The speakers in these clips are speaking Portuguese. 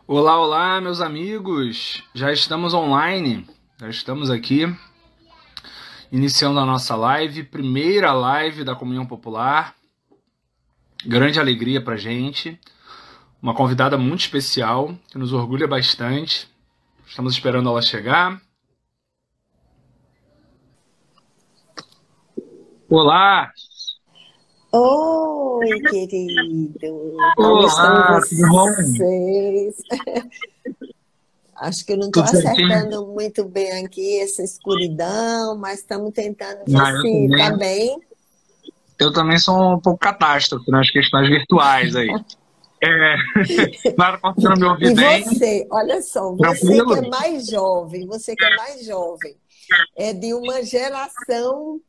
Olá, olá, meus amigos! Já estamos online, já estamos aqui, iniciando a nossa live, primeira live da Comunhão Popular. Grande alegria pra gente, uma convidada muito especial, que nos orgulha bastante. Estamos esperando ela chegar. Olá! Oi, querido. Como estão Olá, tudo bom? vocês? Acho que eu não estou Tudo certinho? acertando muito bem aqui essa escuridão, mas estamos tentando ver Ah, se está bem. eu também sou um pouco catástrofe nas questões virtuais aí. Mas conseguindo me ouvir E bem? você, olha só, Tranquilo? você que é mais jovem, é de uma geração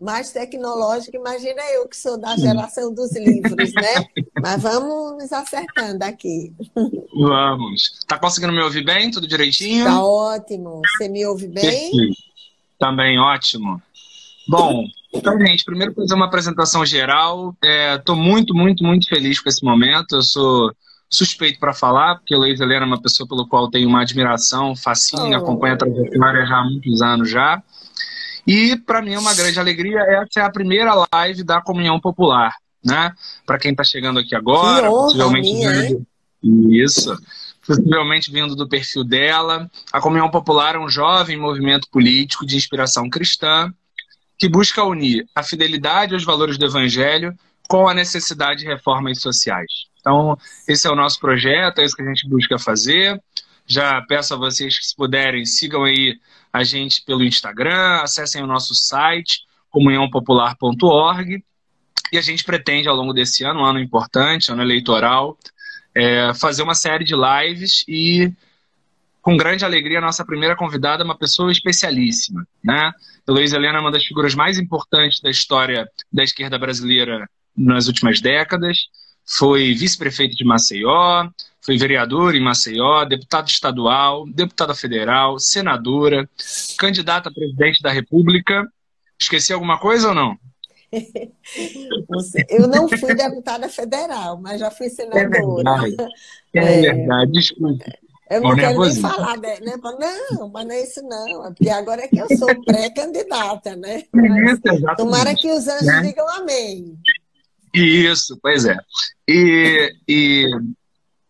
mais tecnológica. Imagina eu que sou da geração dos livros, né? Mas vamos nos acertando aqui. Vamos. Tá conseguindo me ouvir bem? Tudo direitinho? Tá ótimo. Você me ouve bem? Perfeito. Também ótimo. Bom, então, gente, primeiro fazer uma apresentação geral. Estou muito feliz com esse momento. Eu sou suspeito para falar, porque a Luiz Helena é uma pessoa pelo qual tenho uma admiração, fascínio, acompanha a trajetória já há muitos anos já. E para mim é uma grande alegria. Essa é a primeira live da Comunhão Popular, né? Para quem está chegando aqui agora, Que honra possivelmente minha, hein? Isso. Possivelmente vindo do perfil dela. A Comunhão Popular é um jovem movimento político de inspiração cristã que busca unir a fidelidade aos valores do Evangelho com a necessidade de reformas sociais. Então, esse é o nosso projeto, é isso que a gente busca fazer. Já peço a vocês que, se puderem, sigam aí a gente pelo Instagram, acessem o nosso site, comunhãopopular.org, e a gente pretende, ao longo desse ano, um ano importante, ano eleitoral, fazer uma série de lives e, com grande alegria, a nossa primeira convidada é uma pessoa especialíssima, né? Heloísa Helena é uma das figuras mais importantes da história da esquerda brasileira nas últimas décadas. Foi vice-prefeito de Maceió, foi vereador em Maceió, deputado estadual, deputada federal, senadora, candidata a presidente da República. Esqueci alguma coisa ou não? Eu não fui deputada federal, mas já fui É senadora. verdade, é verdade, desculpa. Eu Ó, o não quero nem nervosismo. falar, né? Não, mas não é isso não. Porque agora é que eu sou pré-candidata, né? Mas Isso, tomara exatamente. que os anjos Né? digam amém. Isso, pois é. E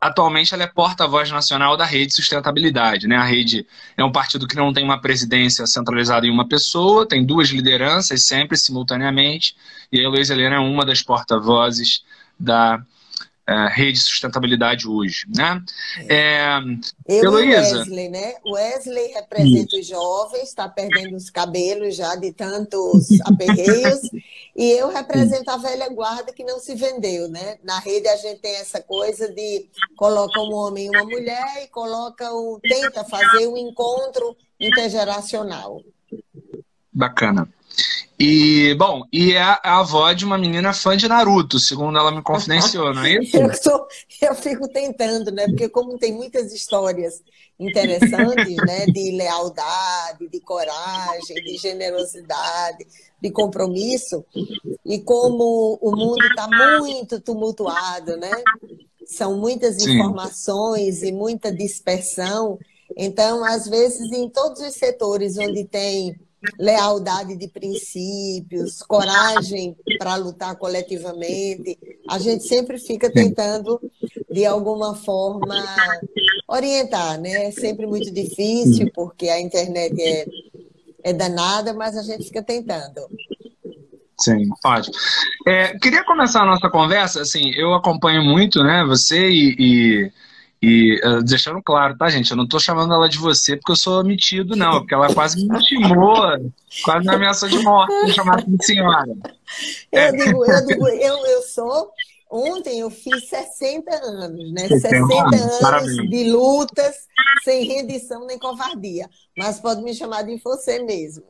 atualmente ela é porta-voz nacional da Rede Sustentabilidade, né? A Rede é um partido que não tem uma presidência centralizada em uma pessoa, tem duas lideranças sempre, simultaneamente, e a Heloísa Helena é uma das porta-vozes da Rede Sustentabilidade hoje, né? Eu e o Heloísa, Wesley, né? O Wesley representa os jovens, está perdendo os cabelos já de tantos aperreios, e eu represento a velha guarda que não se vendeu, né? Na rede a gente tem essa coisa de coloca um homem e uma mulher e tenta fazer um encontro intergeracional. bacana. E, bom, é a avó de uma menina fã de Naruto, segundo ela me confidenciou, não é isso? Eu fico tentando, né? Porque como tem muitas histórias interessantes, né? De lealdade, de coragem, de generosidade, de compromisso, e como o mundo está muito tumultuado, né? São muitas Sim, informações e muita dispersão. Então, às vezes, em todos os setores onde tem lealdade de princípios, coragem para lutar coletivamente, a gente sempre fica sim. tentando, de alguma forma, orientar, né? É sempre muito difícil, porque a internet é danada, mas a gente fica tentando. Sim, ótimo. Queria começar a nossa conversa, assim, eu acompanho muito, né, você deixando claro, tá, gente, eu não tô chamando ela de você porque eu sou metido, não, porque ela quase me intimou, quase me ameaçou de morte por chamar de senhora. Eu sou... Ontem eu fiz 60 anos, né? 60 anos Parabéns. de lutas, sem rendição nem covardia. Mas pode me chamar de você mesmo.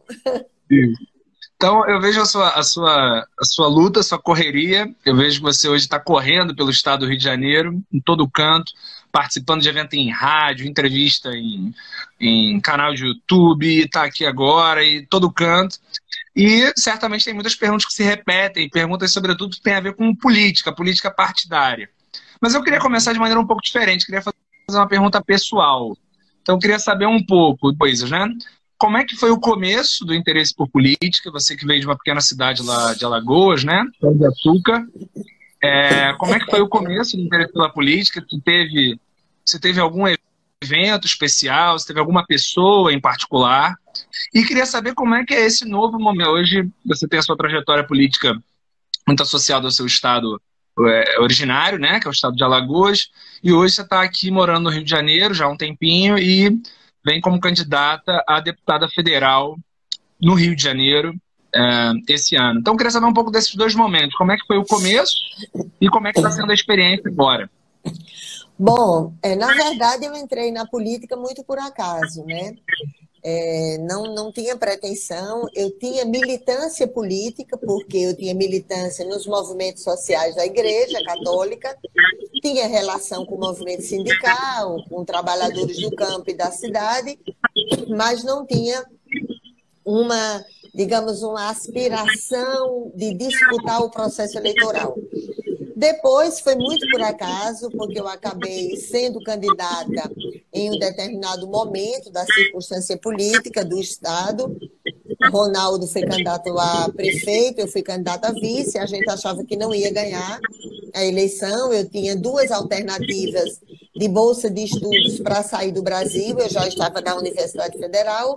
Então, eu vejo a sua luta, a sua correria. Eu vejo que você hoje está correndo pelo estado do Rio de Janeiro, em todo canto, participando de evento em rádio, entrevista em canal de YouTube, está aqui agora, e todo canto. E certamente tem muitas perguntas que se repetem, perguntas sobretudo que têm a ver com política partidária. Mas eu queria começar de maneira um pouco diferente. Queria fazer fazer uma pergunta pessoal. Então, eu queria saber um pouco coisas, né? Como é que foi o começo do interesse por política? Você que veio de uma pequena cidade lá de Alagoas, né? Pão de Açúcar. Como é que foi o começo do interesse pela política? Você teve algum evento especial? Você teve alguma pessoa em particular? E queria saber como é que é esse novo momento. Hoje você tem a sua trajetória política muito associada ao seu estado originário, né? Que é o estado de Alagoas. E hoje você está aqui morando no Rio de Janeiro já há um tempinho e vem como candidata a deputada federal no Rio de Janeiro esse ano. Então, eu queria saber um pouco desses dois momentos. Como é que foi o começo e como é que está sendo a experiência agora? Bom, na verdade, eu entrei na política muito por acaso, né? Não tinha pretensão, eu tinha militância política, porque eu tinha militância nos movimentos sociais da Igreja Católica, tinha relação com o movimento sindical, com trabalhadores do campo e da cidade, mas não tinha digamos, uma aspiração de disputar o processo eleitoral. Depois foi muito por acaso, porque eu acabei sendo candidata em um determinado momento da circunstância política do Estado. Ronaldo foi candidato a prefeito, eu fui candidata a vice, a gente achava que não ia ganhar a eleição, eu tinha duas alternativas de bolsa de estudos para sair do Brasil, eu já estava na Universidade Federal,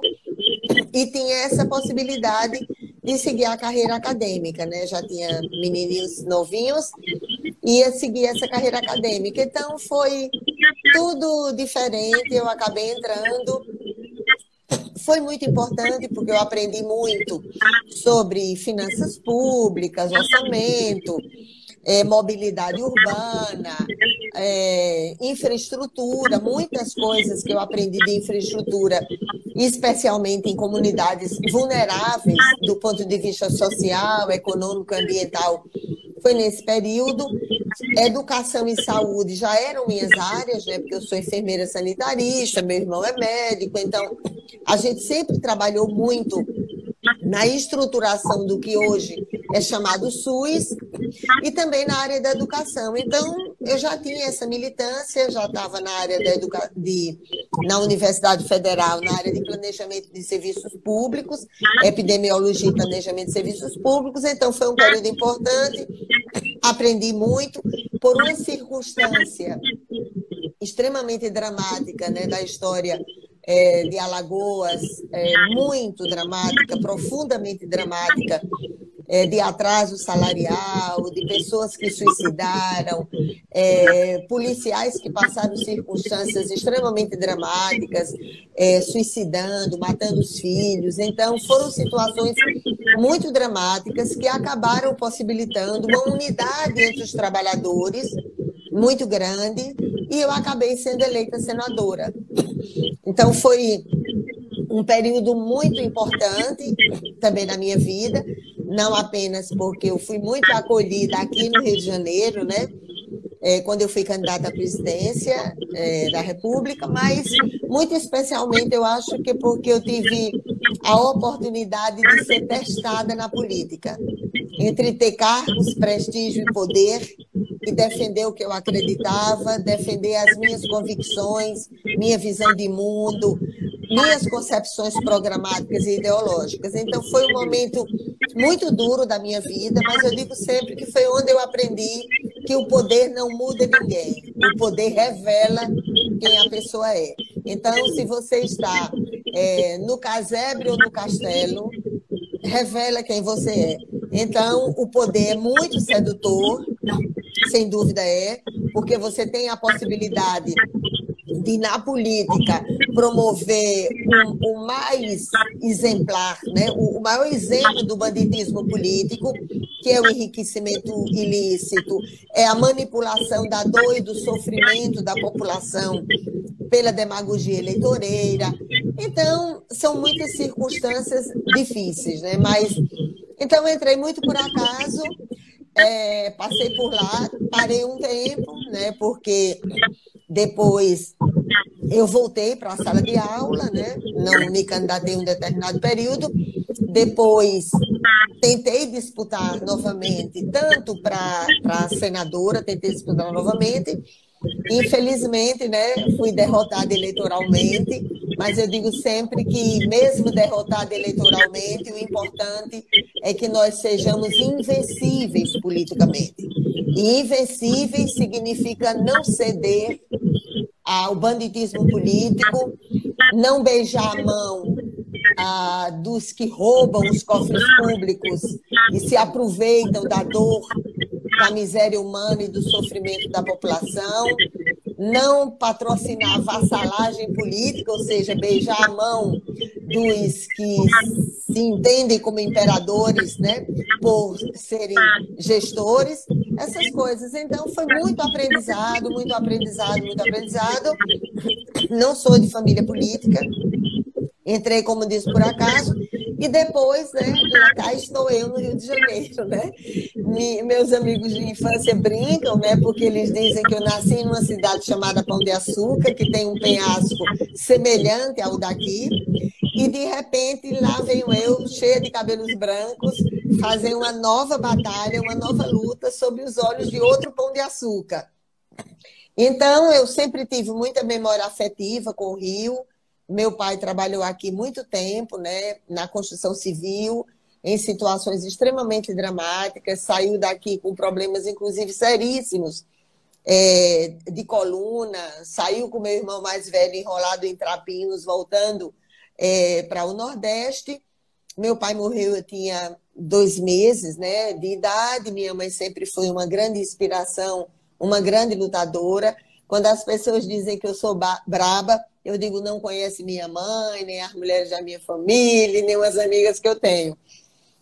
e tinha essa possibilidade de seguir a carreira acadêmica, né? Já tinha menininhos novinhos, ia seguir essa carreira acadêmica. Então, foi tudo diferente, eu acabei entrando. Foi muito importante, porque eu aprendi muito sobre finanças públicas, orçamento, mobilidade urbana, infraestrutura, muitas coisas que eu aprendi de infraestrutura, especialmente em comunidades vulneráveis do ponto de vista social, econômico, ambiental, foi nesse período. Educação e saúde já eram minhas áreas, né? Porque eu sou enfermeira sanitarista, meu irmão é médico, então a gente sempre trabalhou muito na estruturação do que hoje é chamado SUS e também na área da educação. Então, eu já tinha essa militância, já estava na área na Universidade Federal, na área de planejamento de serviços públicos, epidemiologia e planejamento de serviços públicos, então foi um período importante, aprendi muito por uma circunstância extremamente dramática, né, da história de Alagoas, muito dramática, profundamente dramática, de atraso salarial, de pessoas que suicidaram, policiais que passaram circunstâncias extremamente dramáticas, suicidando, matando os filhos. Então, foram situações muito dramáticas que acabaram possibilitando uma unidade entre os trabalhadores muito grande, e eu acabei sendo eleita senadora. Então, foi um período muito importante também na minha vida, não apenas porque eu fui muito acolhida aqui no Rio de Janeiro, né? Quando eu fui candidata à presidência da República, mas muito especialmente eu acho que porque eu tive a oportunidade de ser testada na política, entre ter cargos, prestígio e poder, e defender o que eu acreditava, defender as minhas convicções, minha visão de mundo, minhas concepções programáticas e ideológicas. Então, foi um momento muito duro da minha vida, mas eu digo sempre que foi onde eu aprendi que o poder não muda ninguém, o poder revela quem a pessoa é. Então, se você está no casebre ou no castelo, revela quem você é. Então, o poder é muito sedutor, sem dúvida porque você tem a possibilidade de, na política, promover o mais exemplar, né? O maior exemplo do banditismo político, que é o enriquecimento ilícito, é a manipulação da dor e do sofrimento da população pela demagogia eleitoreira. Então, são muitas circunstâncias difíceis, né? Mas, então, eu entrei muito por acaso, passei por lá, parei um tempo, né? Porque depois eu voltei para a sala de aula, né? Não me candidatei em um determinado período. Depois tentei disputar novamente, tanto para senadora, tentei disputar novamente, Infelizmente, né, fui derrotada eleitoralmente, mas eu digo sempre que, mesmo derrotada eleitoralmente, o importante é que nós sejamos invencíveis politicamente. E invencíveis significa não ceder ao banditismo político, não beijar a mão dos que roubam os cofres públicos e se aproveitam da dor, da miséria humana e do sofrimento da população, não patrocinar vassalagem política, ou seja, beijar a mão dos que se entendem como imperadores, né, por serem gestores, essas coisas. Então, foi muito aprendizado, muito aprendizado, muito aprendizado. Não sou de família política, entrei, como disse, por acaso, e depois, né, lá cá estou eu no Rio de Janeiro, né? Meus amigos de infância brincam, né, porque eles dizem que eu nasci numa cidade chamada Pão de Açúcar, que tem um penhasco semelhante ao daqui, e de repente lá venho eu, cheia de cabelos brancos, fazer uma nova batalha, uma nova luta sob os olhos de outro Pão de Açúcar. Então, eu sempre tive muita memória afetiva com o Rio. Meu pai trabalhou aqui muito tempo, né, na construção civil, em situações extremamente dramáticas, saiu daqui com problemas, inclusive, seríssimos, de coluna, saiu com meu irmão mais velho enrolado em trapinhos, voltando para o Nordeste. Meu pai morreu, eu tinha 2 meses, né, de idade. Minha mãe sempre foi uma grande inspiração, uma grande lutadora. Quando as pessoas dizem que eu sou braba, eu digo, não conhece minha mãe, nem as mulheres da minha família, nem as amigas que eu tenho.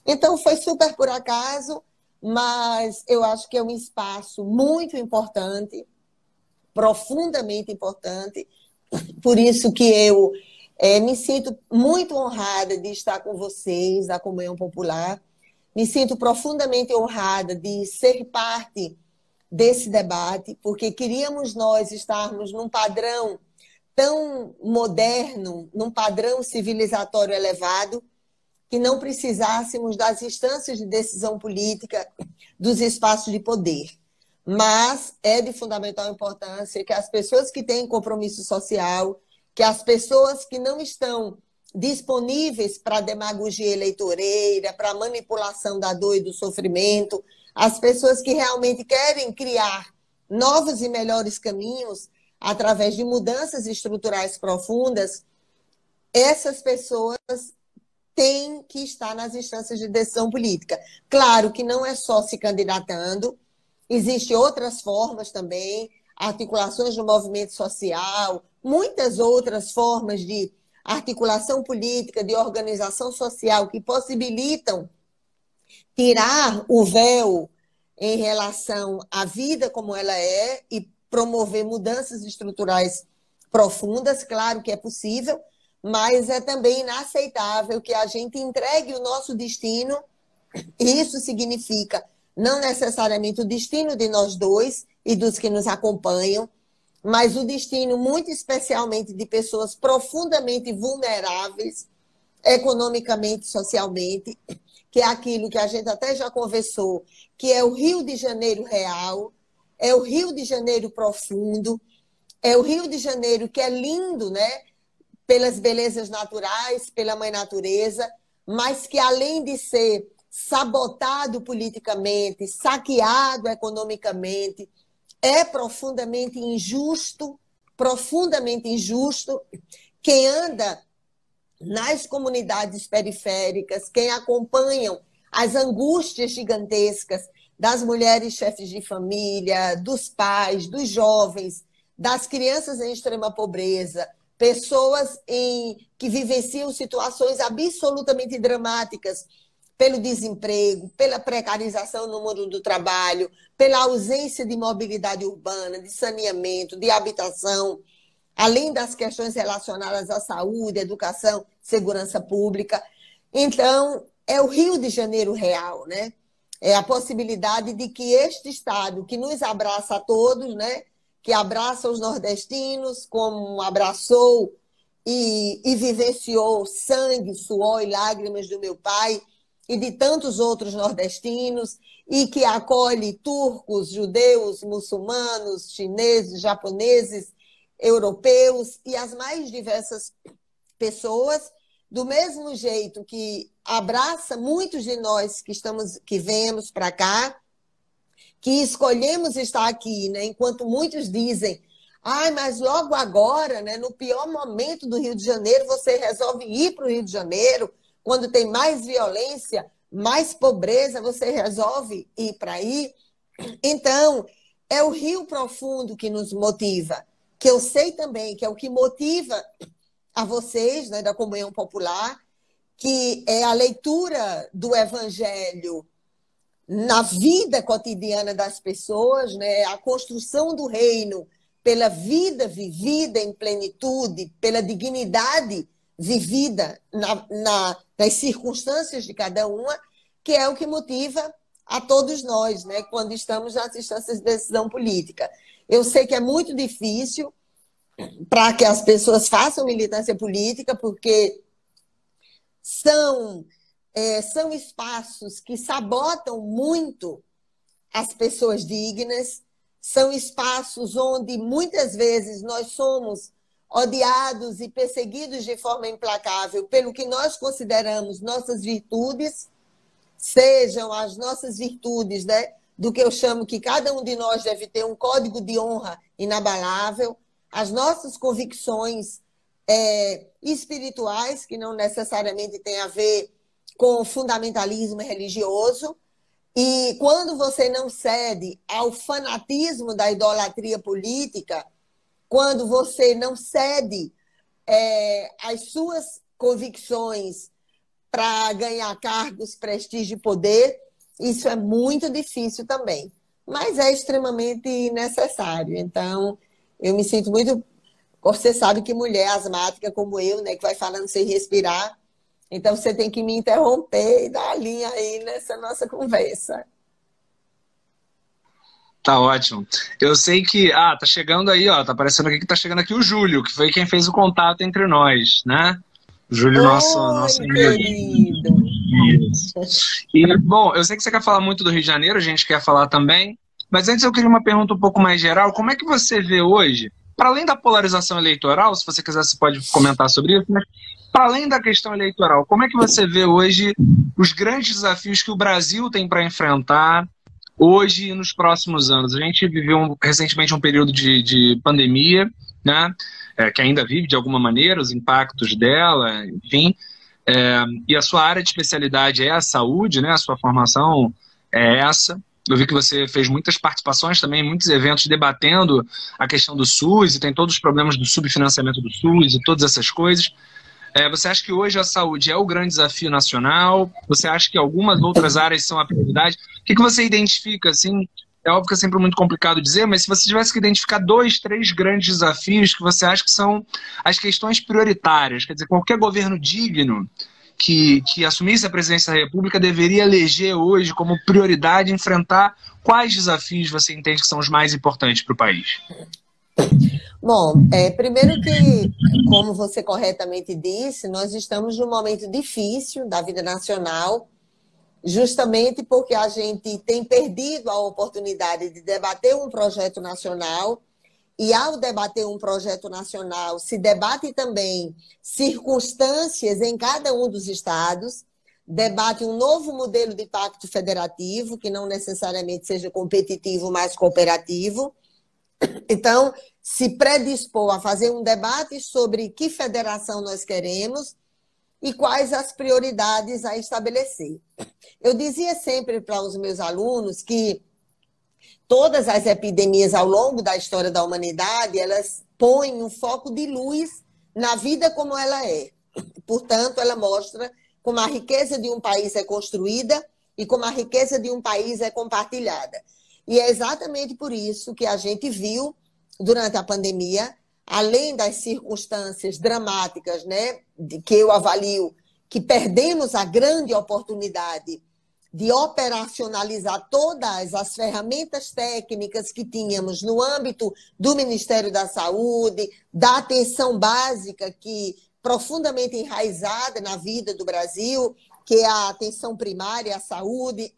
Então, foi super por acaso, mas eu acho que é um espaço muito importante, profundamente importante. Por isso que eu me sinto muito honrada de estar com vocês, da Comunhão Popular. Me sinto profundamente honrada de ser parte desse debate, porque queríamos nós estarmos num padrão tão moderno, num padrão civilizatório elevado, que não precisássemos das instâncias de decisão política, dos espaços de poder. Mas é de fundamental importância que as pessoas que têm compromisso social, que as pessoas que não estão disponíveis para a demagogia eleitoreira, para a manipulação da dor e do sofrimento, as pessoas que realmente querem criar novos e melhores caminhos através de mudanças estruturais profundas, essas pessoas têm que estar nas instâncias de decisão política. Claro que não é só se candidatando, existem outras formas também, articulações no movimento social, muitas outras formas de articulação política, de organização social que possibilitam tirar o véu em relação à vida como ela é e promover mudanças estruturais profundas. Claro que é possível, mas é também inaceitável que a gente entregue o nosso destino. Isso significa não necessariamente o destino de nós dois e dos que nos acompanham, mas o destino, muito especialmente, de pessoas profundamente vulneráveis, economicamente, socialmente, que é aquilo que a gente até já conversou, que é o Rio de Janeiro real, é o Rio de Janeiro profundo, é o Rio de Janeiro que é lindo, né? Pelas belezas naturais, pela mãe natureza, mas que, além de ser sabotado politicamente, saqueado economicamente, é profundamente injusto, profundamente injusto. Quem anda nas comunidades periféricas, quem acompanham as angústias gigantescas das mulheres chefes de família, dos pais, dos jovens, das crianças em extrema pobreza, pessoas que vivenciam situações absolutamente dramáticas pelo desemprego, pela precarização no mundo do trabalho, pela ausência de mobilidade urbana, de saneamento, de habitação, além das questões relacionadas à saúde, educação, segurança pública. Então, é o Rio de Janeiro real, né? É a possibilidade de que este Estado, que nos abraça a todos, né? Que abraça os nordestinos, como abraçou e vivenciou sangue, suor e lágrimas do meu pai, e de tantos outros nordestinos, e que acolhe turcos, judeus, muçulmanos, chineses, japoneses, europeus e as mais diversas pessoas, do mesmo jeito que abraça muitos de nós que viemos para cá, que escolhemos estar aqui, né? Enquanto muitos dizem, mas logo agora, né, no pior momento do Rio de Janeiro, você resolve ir para o Rio de Janeiro, quando tem mais violência, mais pobreza, você resolve ir para aí. Então, é o Rio Profundo que nos motiva, que eu sei também que é o que motiva a vocês, né, da Comunhão Popular, que é a leitura do Evangelho na vida cotidiana das pessoas, né, a construção do reino pela vida vivida em plenitude, pela dignidade vivida nas circunstâncias de cada uma, que é o que motiva a todos nós, né, quando estamos nas instâncias de decisão política. Eu sei que é muito difícil para que as pessoas façam militância política, porque são espaços que sabotam muito as pessoas dignas, são espaços onde muitas vezes nós somos odiados e perseguidos de forma implacável pelo que nós consideramos nossas virtudes, sejam as nossas virtudes, né, do que eu chamo que cada um de nós deve ter um código de honra inabalável, as nossas convicções espirituais, que não necessariamente têm a ver com fundamentalismo religioso, e quando você não cede ao fanatismo da idolatria política, quando você não cede às suas convicções para ganhar cargos, prestígio e poder, isso é muito difícil também, mas é extremamente necessário. Então, eu me sinto muito... Você sabe que mulher asmática como eu, né, que vai falando sem respirar, então você tem que me interromper e dar a linha aí nessa nossa conversa. Tá ótimo. Eu sei que... tá chegando aí, ó, tá aparecendo aqui que tá chegando aqui o Júlio, que foi quem fez o contato entre nós, né? O Júlio, nosso querido. Isso. E, bom, eu sei que você quer falar muito do Rio de Janeiro, a gente quer falar também, mas antes eu queria uma pergunta um pouco mais geral. Como é que você vê hoje, para além da polarização eleitoral, se você quiser você pode comentar sobre isso, mas para além da questão eleitoral, como é que você vê hoje os grandes desafios que o Brasil tem para enfrentar hoje e nos próximos anos? A gente viveu recentemente um período de pandemia, né? Que ainda vive de alguma maneira os impactos dela, enfim. E a sua área de especialidade é a saúde, né? A sua formação é essa. Eu vi que você fez muitas participações também, muitos eventos debatendo a questão do SUS, e tem todos os problemas do subfinanciamento do SUS e todas essas coisas. Você acha que hoje a saúde é o grande desafio nacional? Você acha que algumas outras áreas são a prioridade? O que você identifica, assim? É óbvio que é sempre muito complicado dizer, mas se você tivesse que identificar 2, 3 grandes desafios que você acha que são as questões prioritárias, quer dizer, qualquer governo digno que assumisse a presidência da República deveria eleger hoje como prioridade enfrentar, quais desafios você entende que são os mais importantes para o país? Bom, primeiro que, como você corretamente disse, nós estamos num momento difícil da vida nacional, justamente porque a gente tem perdido a oportunidade de debater um projeto nacional, e ao debater um projeto nacional, se debate também circunstâncias em cada um dos estados, debate um novo modelo de pacto federativo, que não necessariamente seja competitivo, mas cooperativo. Então, se predispor a fazer um debate sobre que federação nós queremos e quais as prioridades a estabelecer. Eu dizia sempre para os meus alunos que todas as epidemias ao longo da história da humanidade, elas põem um foco de luz na vida como ela é. Portanto, ela mostra como a riqueza de um país é construída e como a riqueza de um país é compartilhada. E é exatamente por isso que a gente viu, durante a pandemia, além das circunstâncias dramáticas, né, que eu avalio que perdemos a grande oportunidade de operacionalizar todas as ferramentas técnicas que tínhamos no âmbito do Ministério da Saúde, da atenção básica que profundamente enraizada na vida do Brasil, que é a atenção primária, a saúde.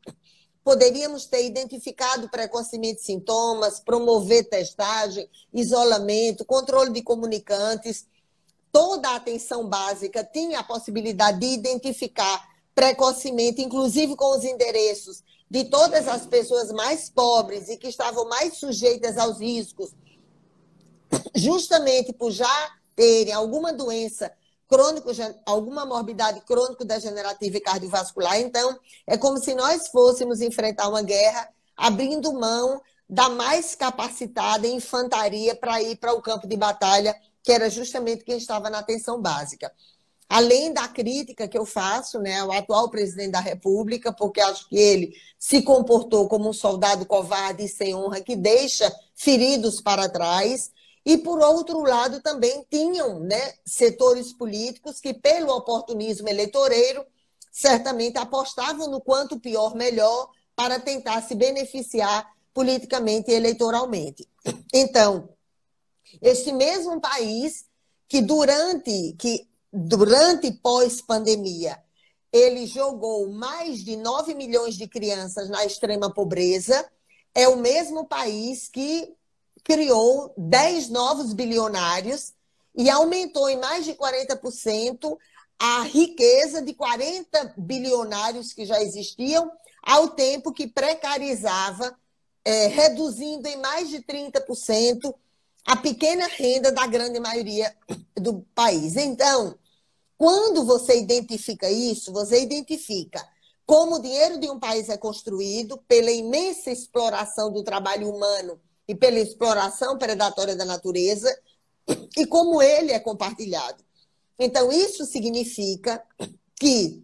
Poderíamos ter identificado precocemente sintomas, promover testagem, isolamento, controle de comunicantes. Toda a atenção básica tinha a possibilidade de identificar precocemente, inclusive com os endereços de todas as pessoas mais pobres e que estavam mais sujeitas aos riscos, justamente por já terem alguma doença crônico, alguma morbidade crônico-degenerativa e cardiovascular. Então, é como se nós fôssemos enfrentar uma guerra abrindo mão da mais capacitada infantaria para ir para o campo de batalha, que era justamente quem estava na atenção básica. Além da crítica que eu faço, né, ao atual presidente da República, porque acho que ele se comportou como um soldado covarde e sem honra que deixa feridos para trás. E, por outro lado, também tinham, né, setores políticos que, pelo oportunismo eleitoreiro, certamente apostavam no quanto pior, melhor, para tentar se beneficiar politicamente e eleitoralmente. Então, este mesmo país que durante pós-pandemia, ele jogou mais de 9 milhões de crianças na extrema pobreza, é o mesmo país que criou 10 novos bilionários e aumentou em mais de 40% a riqueza de 40 bilionários que já existiam, ao tempo que precarizava, reduzindo em mais de 30% a pequena renda da grande maioria do país. Então, quando você identifica isso, você identifica como o dinheiro de um país é construído pela imensa exploração do trabalho humano e pela exploração predatória da natureza, e como ele é compartilhado. Então, isso significa que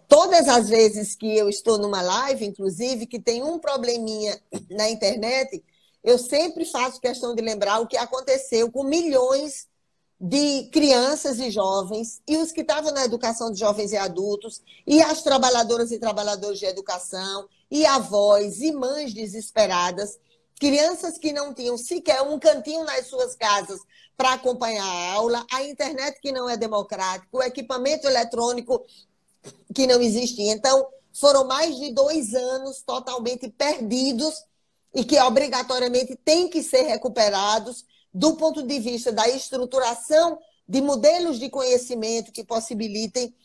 todas as vezes que eu estou numa live, inclusive, que tem um probleminha na internet, eu sempre faço questão de lembrar o que aconteceu com milhões de crianças e jovens, e os que estavam na educação de jovens e adultos, e as trabalhadoras e trabalhadores de educação, e avós, e mães desesperadas, crianças que não tinham sequer um cantinho nas suas casas para acompanhar a aula, a internet que não é democrática, o equipamento eletrônico que não existia. Então, foram mais de 2 anos totalmente perdidos e que obrigatoriamente têm que ser recuperados do ponto de vista da estruturação de modelos de conhecimento que possibilitem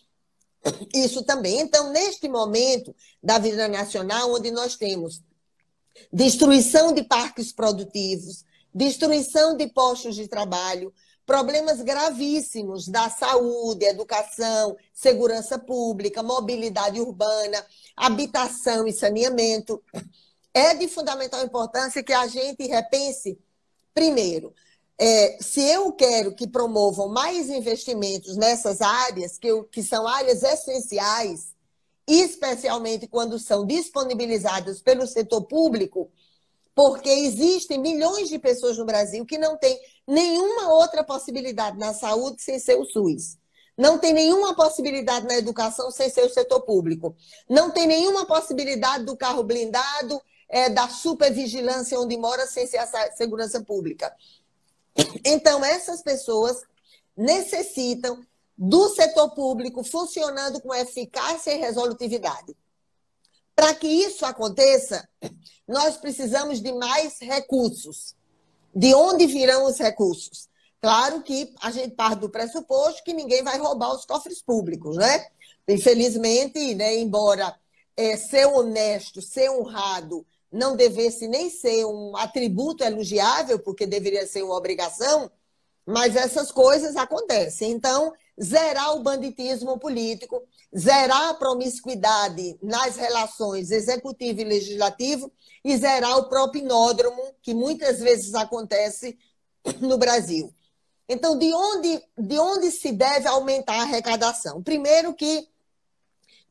isso também. Então, neste momento da vida nacional, onde nós temos destruição de parques produtivos, destruição de postos de trabalho, problemas gravíssimos da saúde, educação, segurança pública, mobilidade urbana, habitação e saneamento, é de fundamental importância que a gente repense. Primeiro, se eu quero que promovam mais investimentos nessas áreas, que são áreas essenciais, especialmente quando são disponibilizadas pelo setor público, porque existem milhões de pessoas no Brasil que não têm nenhuma outra possibilidade na saúde sem ser o SUS. Não tem nenhuma possibilidade na educação sem ser o setor público. Não tem nenhuma possibilidade do carro blindado, da supervigilância onde mora sem ser a segurança pública. Então, essas pessoas necessitam do setor público funcionando com eficácia e resolutividade. Para que isso aconteça, nós precisamos de mais recursos. De onde virão os recursos? Claro que a gente parte do pressuposto que ninguém vai roubar os cofres públicos, né? Infelizmente, né, embora ser honesto, ser honrado, não devesse nem ser um atributo elogiável, porque deveria ser uma obrigação, mas essas coisas acontecem. Então, zerar o banditismo político, zerar a promiscuidade nas relações executivo e legislativo e zerar o propinódromo, que muitas vezes acontece no Brasil. Então, de onde se deve aumentar a arrecadação? Primeiro que,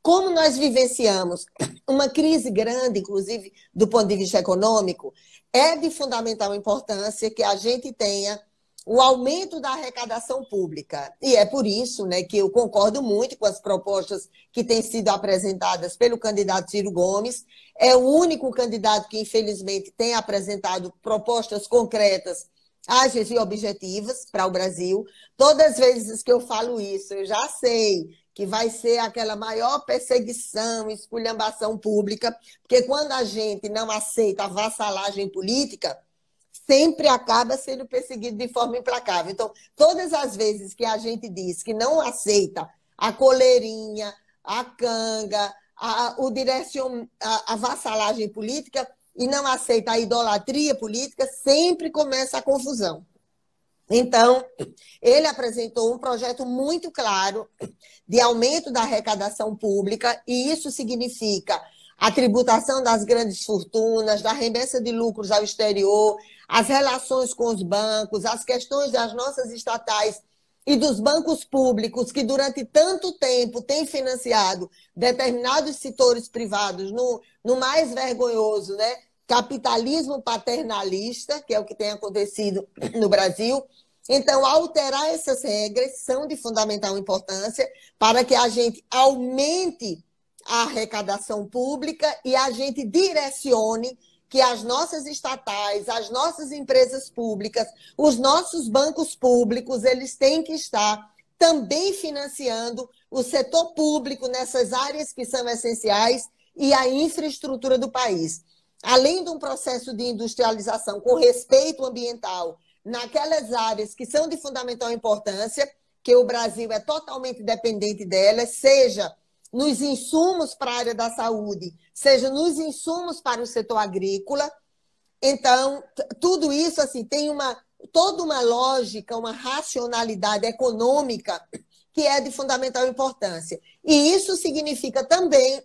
como nós vivenciamos uma crise grande, inclusive do ponto de vista econômico, é de fundamental importância que a gente tenha o aumento da arrecadação pública. E é por isso, né, que eu concordo muito com as propostas que têm sido apresentadas pelo candidato Ciro Gomes. É o único candidato que, infelizmente, tem apresentado propostas concretas ágeis e objetivas para o Brasil. Todas as vezes que eu falo isso, eu já sei que vai ser aquela maior perseguição, esculhambação pública, porque quando a gente não aceita a vassalagem política, sempre acaba sendo perseguido de forma implacável. Então, todas as vezes que a gente diz que não aceita a coleirinha, a canga, a vassalagem política e não aceita a idolatria política, sempre começa a confusão. Então, ele apresentou um projeto muito claro de aumento da arrecadação pública, e isso significa a tributação das grandes fortunas, da remessa de lucros ao exterior, as relações com os bancos, as questões das nossas estatais e dos bancos públicos, que durante tanto tempo têm financiado determinados setores privados no mais vergonhoso, né, capitalismo paternalista, que é o que tem acontecido no Brasil. Então, alterar essas regras são de fundamental importância para que a gente aumente a arrecadação pública e a gente direcione que as nossas estatais, as nossas empresas públicas, os nossos bancos públicos, eles têm que estar também financiando o setor público nessas áreas que são essenciais e a infraestrutura do país. Além de um processo de industrialização com respeito ambiental naquelas áreas que são de fundamental importância, que o Brasil é totalmente dependente delas, seja nos insumos para a área da saúde, seja nos insumos para o setor agrícola. Então, tudo isso assim, tem toda uma lógica, uma racionalidade econômica que é de fundamental importância. E isso significa também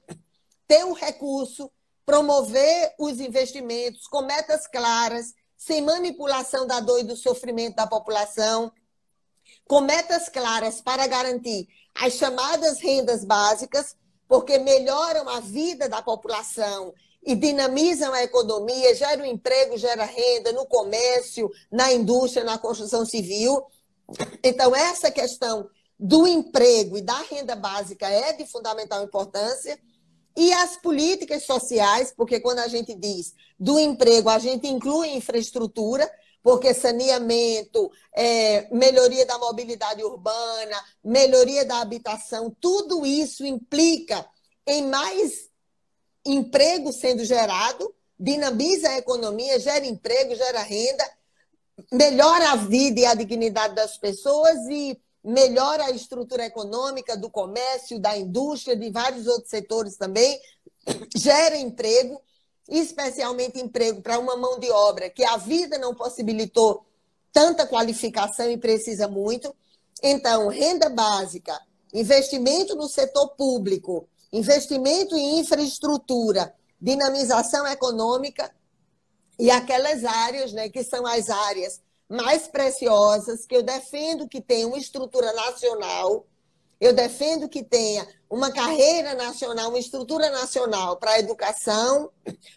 ter um recurso, promover os investimentos com metas claras, sem manipulação da dor e do sofrimento da população, com metas claras para garantir as chamadas rendas básicas, porque melhoram a vida da população e dinamizam a economia, geram emprego, gera renda no comércio, na indústria, na construção civil. Então, essa questão do emprego e da renda básica é de fundamental importância. E as políticas sociais, porque quando a gente diz do emprego, a gente inclui infraestrutura, porque saneamento, melhoria da mobilidade urbana, melhoria da habitação, tudo isso implica em mais emprego sendo gerado, dinamiza a economia, gera emprego, gera renda, melhora a vida e a dignidade das pessoas e melhora a estrutura econômica do comércio, da indústria, de vários outros setores também, gera emprego, especialmente emprego para uma mão de obra que a vida não possibilitou tanta qualificação e precisa muito. Então, renda básica, investimento no setor público, investimento em infraestrutura, dinamização econômica e aquelas áreas, né, que são as áreas mais preciosas, que eu defendo que tenha uma estrutura nacional, eu defendo que tenha uma carreira nacional, uma estrutura nacional para a educação,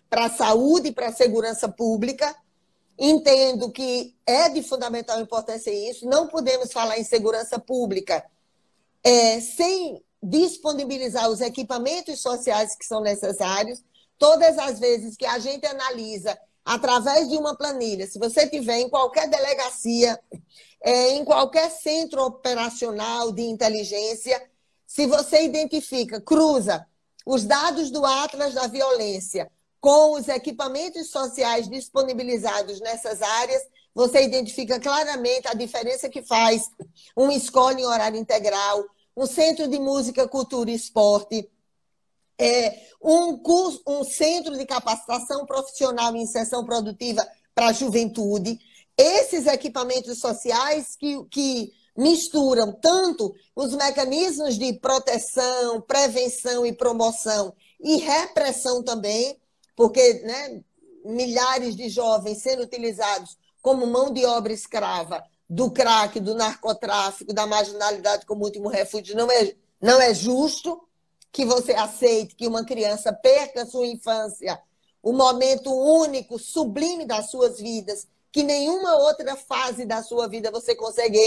para a saúde e para a segurança pública. Entendo que é de fundamental importância isso. Não podemos falar em segurança pública sem disponibilizar os equipamentos sociais que são necessários. Todas as vezes que a gente analisa através de uma planilha, se você tiver em qualquer delegacia, em qualquer centro operacional de inteligência, se você identifica, cruza os dados do Atlas da Violência com os equipamentos sociais disponibilizados nessas áreas, você identifica claramente a diferença que faz uma escola em horário integral, um centro de música, cultura e esporte, um centro de capacitação profissional e inserção produtiva para a juventude. Esses equipamentos sociais que misturam tanto os mecanismos de proteção, prevenção e promoção e repressão também, porque, né, milhares de jovens sendo utilizados como mão de obra escrava do crack, do narcotráfico, da marginalidade como último refúgio, não é justo que você aceite que uma criança perca a sua infância, o momento único, sublime das suas vidas, que nenhuma outra fase da sua vida você consegue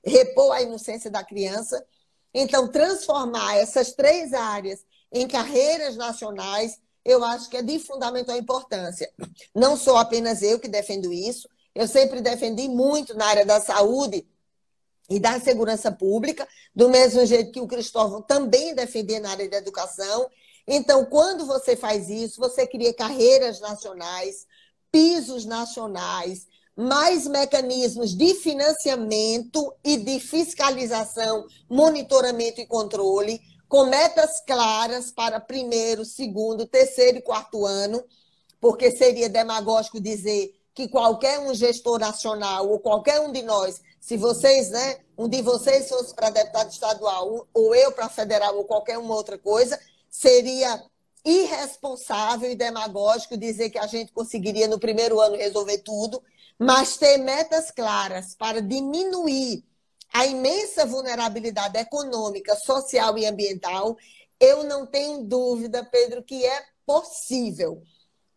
repor a inocência da criança. Então, transformar essas três áreas em carreiras nacionais, eu acho que é de fundamental importância. Não sou apenas eu que defendo isso, Eu sempre defendi muito na área da saúde e da segurança pública, do mesmo jeito que o Cristóvão também defendia na área da educação. Então, quando você faz isso, você cria carreiras nacionais, pisos nacionais, mais mecanismos de financiamento e de fiscalização, monitoramento e controle, com metas claras para primeiro, segundo, terceiro e quarto ano, porque seria demagógico dizer que qualquer um gestor nacional ou qualquer um de nós, se vocês, né, um de vocês fosse para deputado estadual ou eu para federal ou qualquer uma outra coisa, seria irresponsável e demagógico dizer que a gente conseguiria no primeiro ano resolver tudo, mas ter metas claras para diminuir a imensa vulnerabilidade econômica, social e ambiental, eu não tenho dúvida, Pedro, que é possível.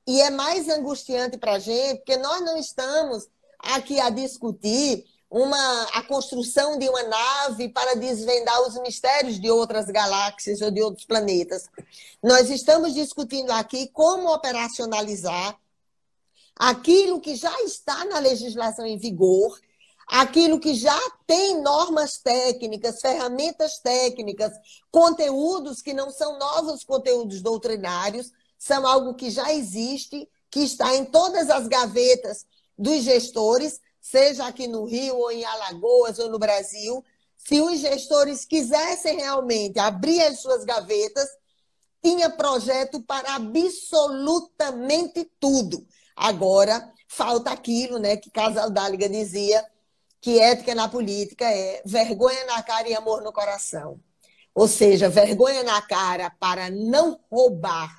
E é mais angustiante para a gente, porque nós não estamos aqui a discutir a construção de uma nave para desvendar os mistérios de outras galáxias ou de outros planetas. Nós estamos discutindo aqui como operacionalizar aquilo que já está na legislação em vigor, aquilo que já tem normas técnicas, ferramentas técnicas, conteúdos que não são novos conteúdos doutrinários, são algo que já existe, que está em todas as gavetas dos gestores, seja aqui no Rio, ou em Alagoas, ou no Brasil. Se os gestores quisessem realmente abrir as suas gavetas, tinha projeto para absolutamente tudo. Agora, falta aquilo, né, que Casaldáliga dizia, que ética na política é vergonha na cara e amor no coração. Ou seja, vergonha na cara para não roubar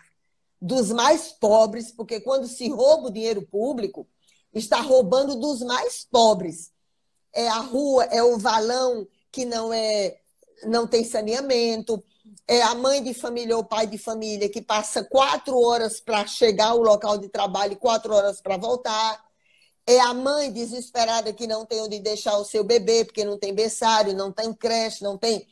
dos mais pobres, porque quando se rouba o dinheiro público, está roubando dos mais pobres. É a rua, é o valão que não tem saneamento, é a mãe de família ou pai de família que passa 4 horas para chegar ao local de trabalho e 4 horas para voltar. É a mãe desesperada que não tem onde deixar o seu bebê, porque não tem berçário, não tem creche, não tem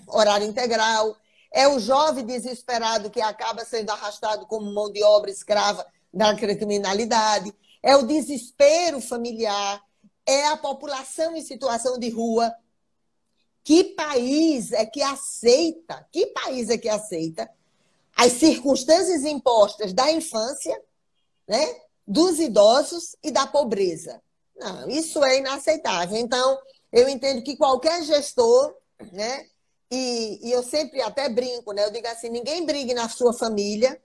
horário integral. É o jovem desesperado que acaba sendo arrastado como mão de obra escrava da criminalidade. É o desespero familiar. É a população em situação de rua. Que país é que aceita? Que país é que aceita as circunstâncias impostas da infância, né, dos idosos e da pobreza? Não, isso é inaceitável. Então, eu entendo que qualquer gestor, né, e eu sempre até brinco, né, eu digo assim, ninguém brigue na sua família,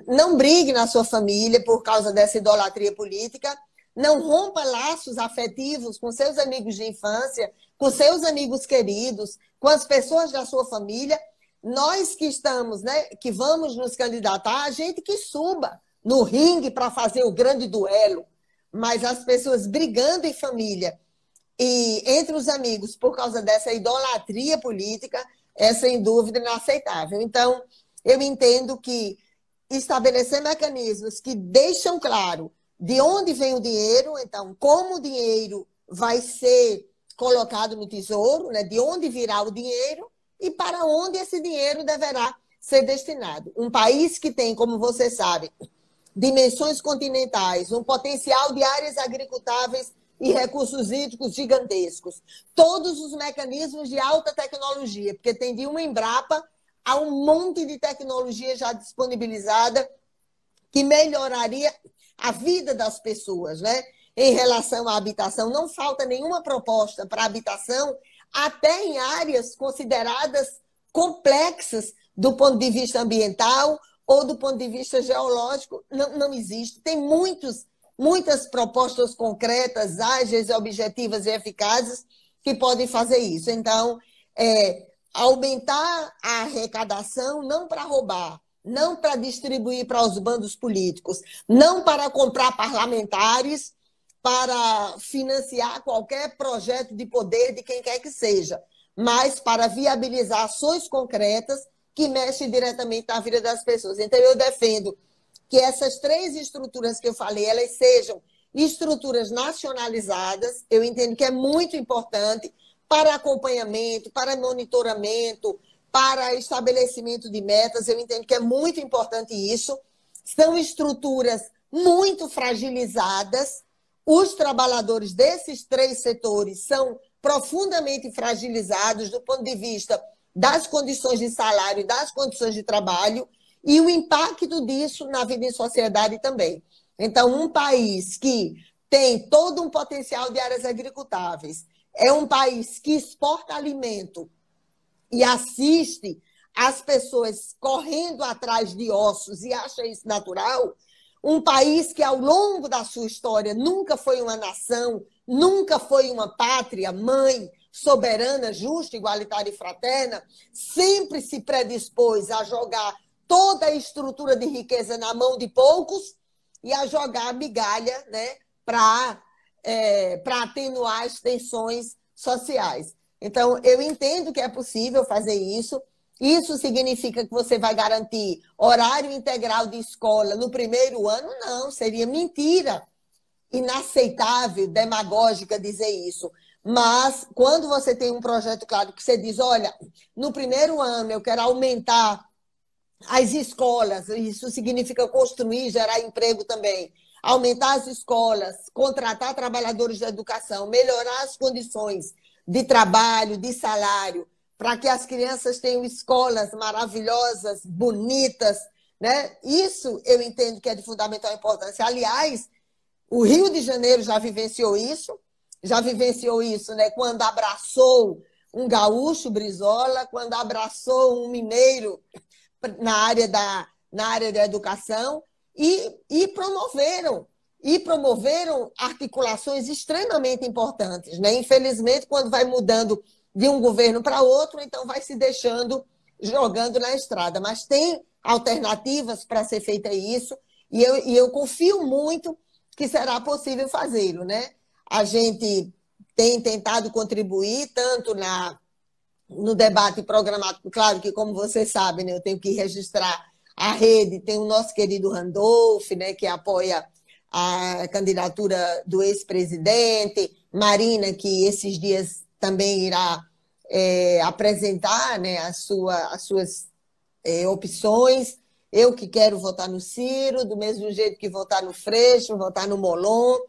não brigue na sua família por causa dessa idolatria política, não rompa laços afetivos com seus amigos de infância, com seus amigos queridos, com as pessoas da sua família. Nós que estamos, né, que vamos nos candidatar, a gente que suba no ringue para fazer o grande duelo, mas as pessoas brigando em família e entre os amigos por causa dessa idolatria política é, sem dúvida, inaceitável. Então, eu entendo que estabelecer mecanismos que deixam claro de onde vem o dinheiro, então, como o dinheiro vai ser colocado no tesouro, né, de onde virá o dinheiro e para onde esse dinheiro deverá ser destinado. Um país que tem, como você sabe, dimensões continentais, um potencial de áreas agricultáveis e recursos hídricos gigantescos, todos os mecanismos de alta tecnologia, porque tem de uma Embrapa a um monte de tecnologia já disponibilizada que melhoraria a vida das pessoas, né? Em relação à habitação, não falta nenhuma proposta para habitação, até em áreas consideradas complexas do ponto de vista ambiental ou do ponto de vista geológico, não existe. Tem muitas propostas concretas, ágeis, objetivas e eficazes que podem fazer isso. Então, aumentar a arrecadação não para roubar, não para distribuir para os bandos políticos, não para comprar parlamentares, para financiar qualquer projeto de poder de quem quer que seja, mas para viabilizar ações concretas que mexem diretamente na vida das pessoas. Então, eu defendo que essas 3 estruturas que eu falei, elas sejam estruturas nacionalizadas. Eu entendo que é muito importante para acompanhamento, para monitoramento, para estabelecimento de metas. Eu entendo que é muito importante isso. São estruturas muito fragilizadas, Os trabalhadores desses 3 setores são profundamente fragilizados do ponto de vista das condições de salário e das condições de trabalho, e o impacto disso na vida em sociedade também. Então, um país que tem todo um potencial de áreas agricultáveis, é um país que exporta alimento e assiste as pessoas correndo atrás de ossos e acha isso natural, um país que, ao longo da sua história, nunca foi uma nação, nunca foi uma pátria, mãe, soberana, justa, igualitária e fraterna, sempre se predispôs a jogar toda a estrutura de riqueza na mão de poucos e a jogar a migalha, né, para atenuar as tensões sociais. Então, eu entendo que é possível fazer isso. Isso significa que você vai garantir horário integral de escola no primeiro ano? Não, seria mentira, inaceitável, demagógica dizer isso. Mas, quando você tem um projeto claro que você diz, olha, no primeiro ano eu quero aumentar as escolas, isso significa construir, gerar emprego também, aumentar as escolas, contratar trabalhadores da educação, melhorar as condições de trabalho, de salário, para que as crianças tenham escolas maravilhosas, bonitas, né? Isso eu entendo que é de fundamental importância. Aliás, o Rio de Janeiro já vivenciou isso, né? Quando abraçou um gaúcho, Brizola, quando abraçou um mineiro na área da educação e promoveram articulações extremamente importantes, né? Infelizmente, quando vai mudando de um governo para outro, então vai se deixando, jogando na estrada. Mas tem alternativas para ser feita isso, e eu confio muito que será possível fazê-lo, né? A gente tem tentado contribuir tanto no debate programático, claro que, como você sabe, né, eu tenho que registrar a rede, tem o nosso querido Randolph, né, que apoia a candidatura do ex-presidente, Marina, que esses dias também irá apresentar, né, as suas opções, eu que quero votar no Ciro, do mesmo jeito que votar no Freixo, votar no Molon,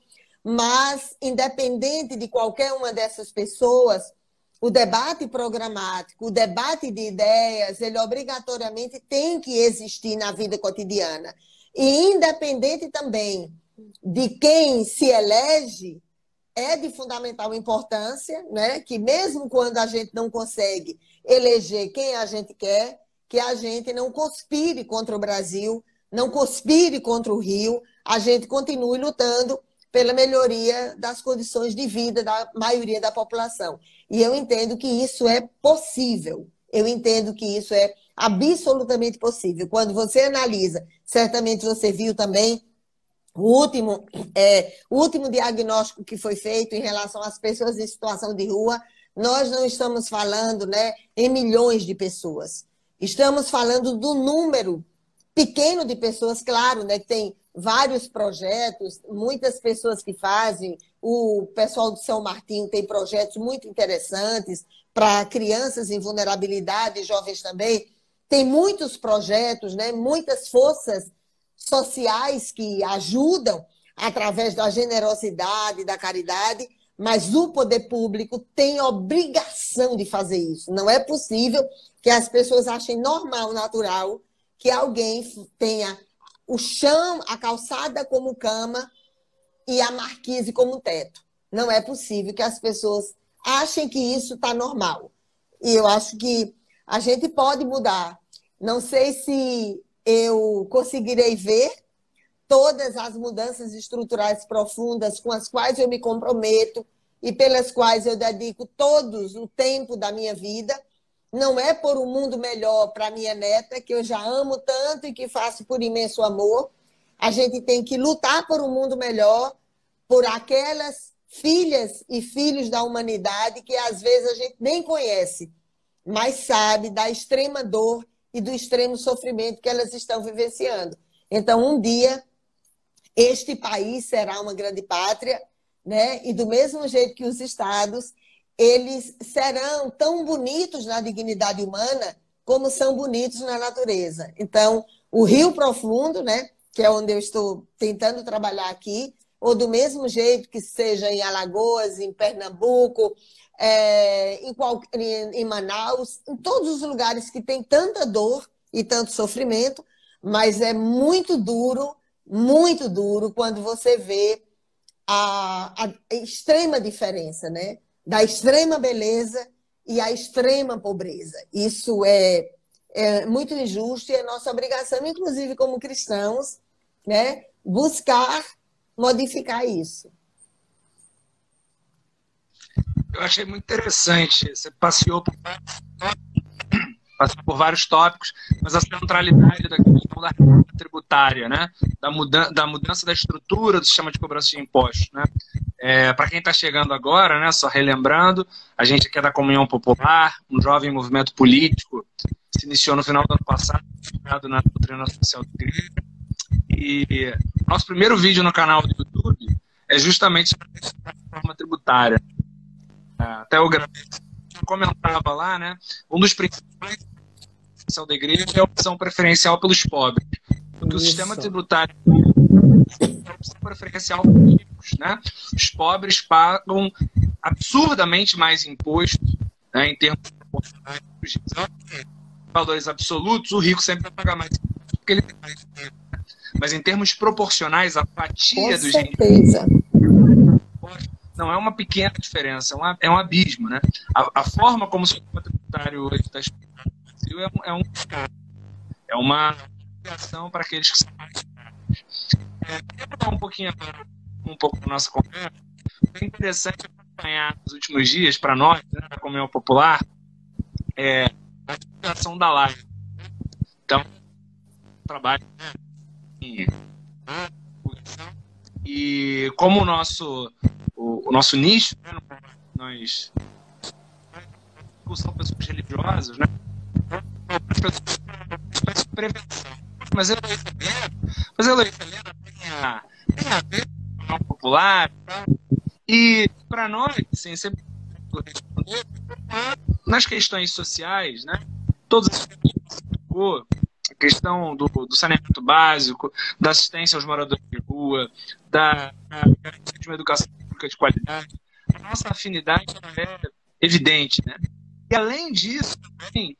mas, independente de qualquer uma dessas pessoas, o debate programático, o debate de ideias, ele obrigatoriamente tem que existir na vida cotidiana. E independente também de quem se elege, é de fundamental importância, né, que mesmo quando a gente não consegue eleger quem a gente quer, que a gente não conspire contra o Brasil, não conspire contra o Rio, a gente continue lutando pela melhoria das condições de vida da maioria da população. E eu entendo que isso é possível. Eu entendo que isso é absolutamente possível. Quando você analisa, certamente você viu também o último diagnóstico que foi feito em relação às pessoas em situação de rua, nós não estamos falando, né, em milhões de pessoas. Estamos falando do número pequeno de pessoas, claro, né, que tem vários projetos, muitas pessoas que fazem, o pessoal do São Martinho tem projetos muito interessantes para crianças em vulnerabilidade, jovens também, tem muitos projetos, né, muitas forças sociais que ajudam através da generosidade, da caridade, mas o poder público tem obrigação de fazer isso. Não é possível que as pessoas achem normal, natural, que alguém tenha o chão, a calçada como cama e a marquise como teto. Não é possível que as pessoas achem que isso está normal. E eu acho que a gente pode mudar. Não sei se eu conseguirei ver todas as mudanças estruturais profundas com as quais eu me comprometo e pelas quais eu dedico todos o tempo da minha vida. Não é por um mundo melhor para minha neta, que eu já amo tanto e que faço por imenso amor. A gente tem que lutar por um mundo melhor, por aquelas filhas e filhos da humanidade que às vezes a gente nem conhece, mas sabe da extrema dor e do extremo sofrimento que elas estão vivenciando. Então, um dia, este país será uma grande pátria, né? E do mesmo jeito que os estados, eles serão tão bonitos na dignidade humana como são bonitos na natureza. Então, o Rio Profundo, né, que é onde eu estou tentando trabalhar aqui, ou do mesmo jeito que seja em Alagoas, em Pernambuco, em Manaus, em todos os lugares que tem tanta dor e tanto sofrimento, mas é muito duro quando você vê a extrema diferença, né? Da extrema beleza e a extrema pobreza. Isso é muito injusto e é nossa obrigação, inclusive como cristãos, né? Buscar modificar isso. Eu achei muito interessante. Você passeou por vários tópicos, mas a centralidade da questão da reforma tributária, né? Da mudança da estrutura do sistema de cobrança de impostos, né? Para quem está chegando agora, né? Só relembrando, a gente aqui é da Comunhão Popular, um jovem movimento político, se iniciou no final do ano passado, na doutrina social da igreja. E nosso primeiro vídeo no canal do YouTube é justamente sobre a reforma tributária. Até eu comentava lá, né? Um dos principais da igreja é a opção preferencial pelos pobres. Porque o sistema tributário é a opção preferencial para os ricos, né? Os pobres pagam absurdamente mais imposto, né, em termos de valores absolutos, o rico sempre vai pagar mais imposto porque ele tem mais dinheiro. Mas em termos proporcionais, a fatia dos ricos não é uma pequena diferença, é um abismo, né? A forma como o sistema tributário hoje está explorado no Brasil é uma criação para aqueles que são mais pobres. Queria mudar um pouco da nossa conversa. É interessante acompanhar nos últimos dias, para nós, né, da Comunhão Popular, a divulgação da live. Então, trabalho em e como o nosso nicho, né, nós são pessoas religiosas, né? Prevenção. Mas a Heloísa Helena tem a ver com o popular. E para nós, assim, sempre responder nas questões sociais, né? Todas as a questão do saneamento básico, da assistência aos moradores de rua, da garantia de uma educação pública de qualidade. A nossa afinidade é evidente, né? E, além disso, também,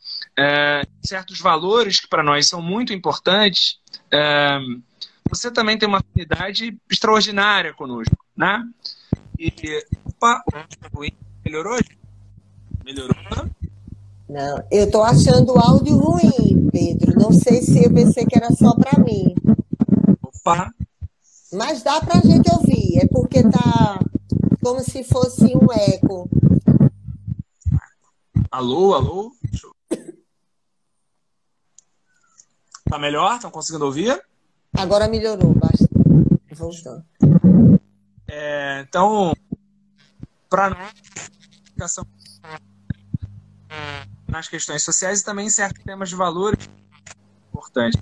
certos valores que para nós são muito importantes, você também tem uma afinidade extraordinária conosco, né? E, melhorou? Melhorou? Não, eu estou achando o áudio ruim, Pedro. Não sei se eu pensei que era só para mim. Opa! Mas dá para a gente ouvir. É porque tá como se fosse um eco. Alô, alô? Tá melhor? Estão conseguindo ouvir? Agora melhorou bastante. Voltou. Então, para nós, educação nas questões sociais e também em certos temas de valores importantes.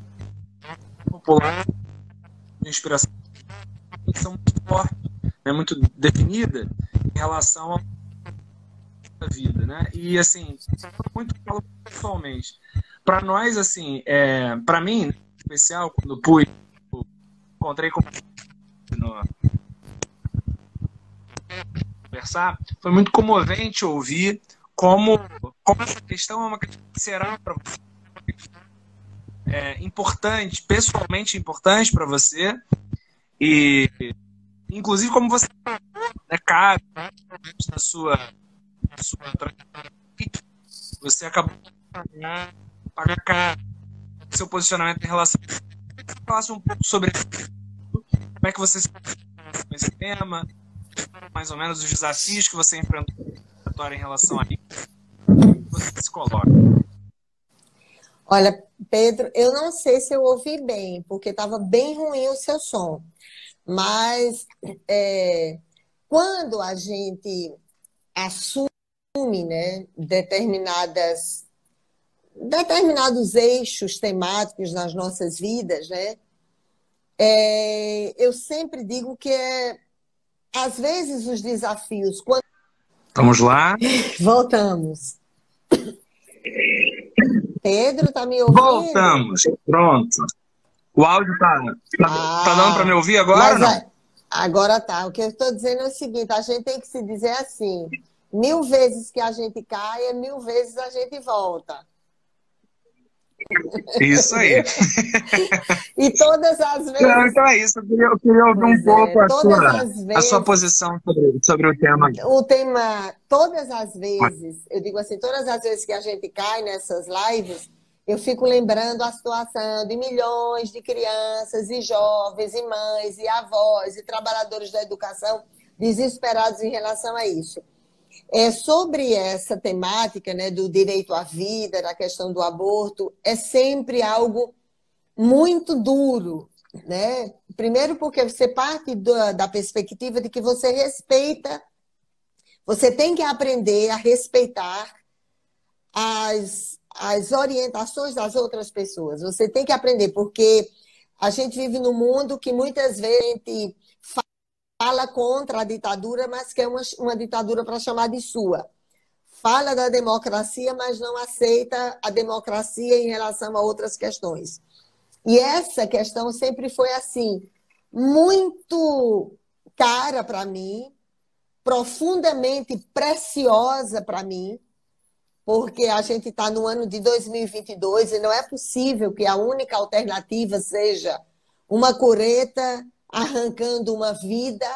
Popular, de inspiração, são muito forte, né, muito definida em relação à vida, né? E assim, muito falo pessoalmente. Para nós, assim, para mim, em especial, quando encontrei com conversar, foi muito comovente ouvir como essa questão é uma questão que será para você importante, pessoalmente importante para você, e inclusive como você cabe na sua trajetória, você acabou de pagar caro seu posicionamento em relação a isso. Falasse um pouco sobre como é que você se posiciona com esse tema, mais ou menos os desafios que você enfrentou em relação a isso, você se coloca. Olha, Pedro, eu não sei se eu ouvi bem, porque estava bem ruim o seu som. Mas quando a gente assume, né, determinados eixos temáticos nas nossas vidas, né, eu sempre digo que às vezes os desafios... Vamos lá. Voltamos. Pedro, tá me ouvindo? Voltamos. Pronto. O áudio tá dando para me ouvir agora ou não? Agora tá. O que eu estou dizendo é o seguinte: a gente tem que se dizer assim: 1000 vezes que a gente cai, 1000 vezes a gente volta. Isso aí. E todas as Não, vezes, então é isso. Eu queria ouvir um pois é, pouco todas as a sua vezes, posição sobre o tema. o tema, todas as vezes, eu digo assim, todas as vezes que a gente cai nessas lives, eu fico lembrando a situação de milhões de crianças e jovens e mães e avós e trabalhadores da educação desesperados em relação a isso. Sobre essa temática, né, do direito à vida, da questão do aborto, é sempre algo muito duro, né? Primeiro porque você parte da perspectiva de que você respeita, você tem que aprender a respeitar as orientações das outras pessoas. Você tem que aprender, porque a gente vive num mundo que muitas vezes a gente fala contra a ditadura, mas quer uma ditadura para chamar de sua. Fala da democracia, mas não aceita a democracia em relação a outras questões. E essa questão sempre foi assim, muito cara para mim, profundamente preciosa para mim, porque a gente está no ano de 2022 e não é possível que a única alternativa seja uma cureta arrancando uma vida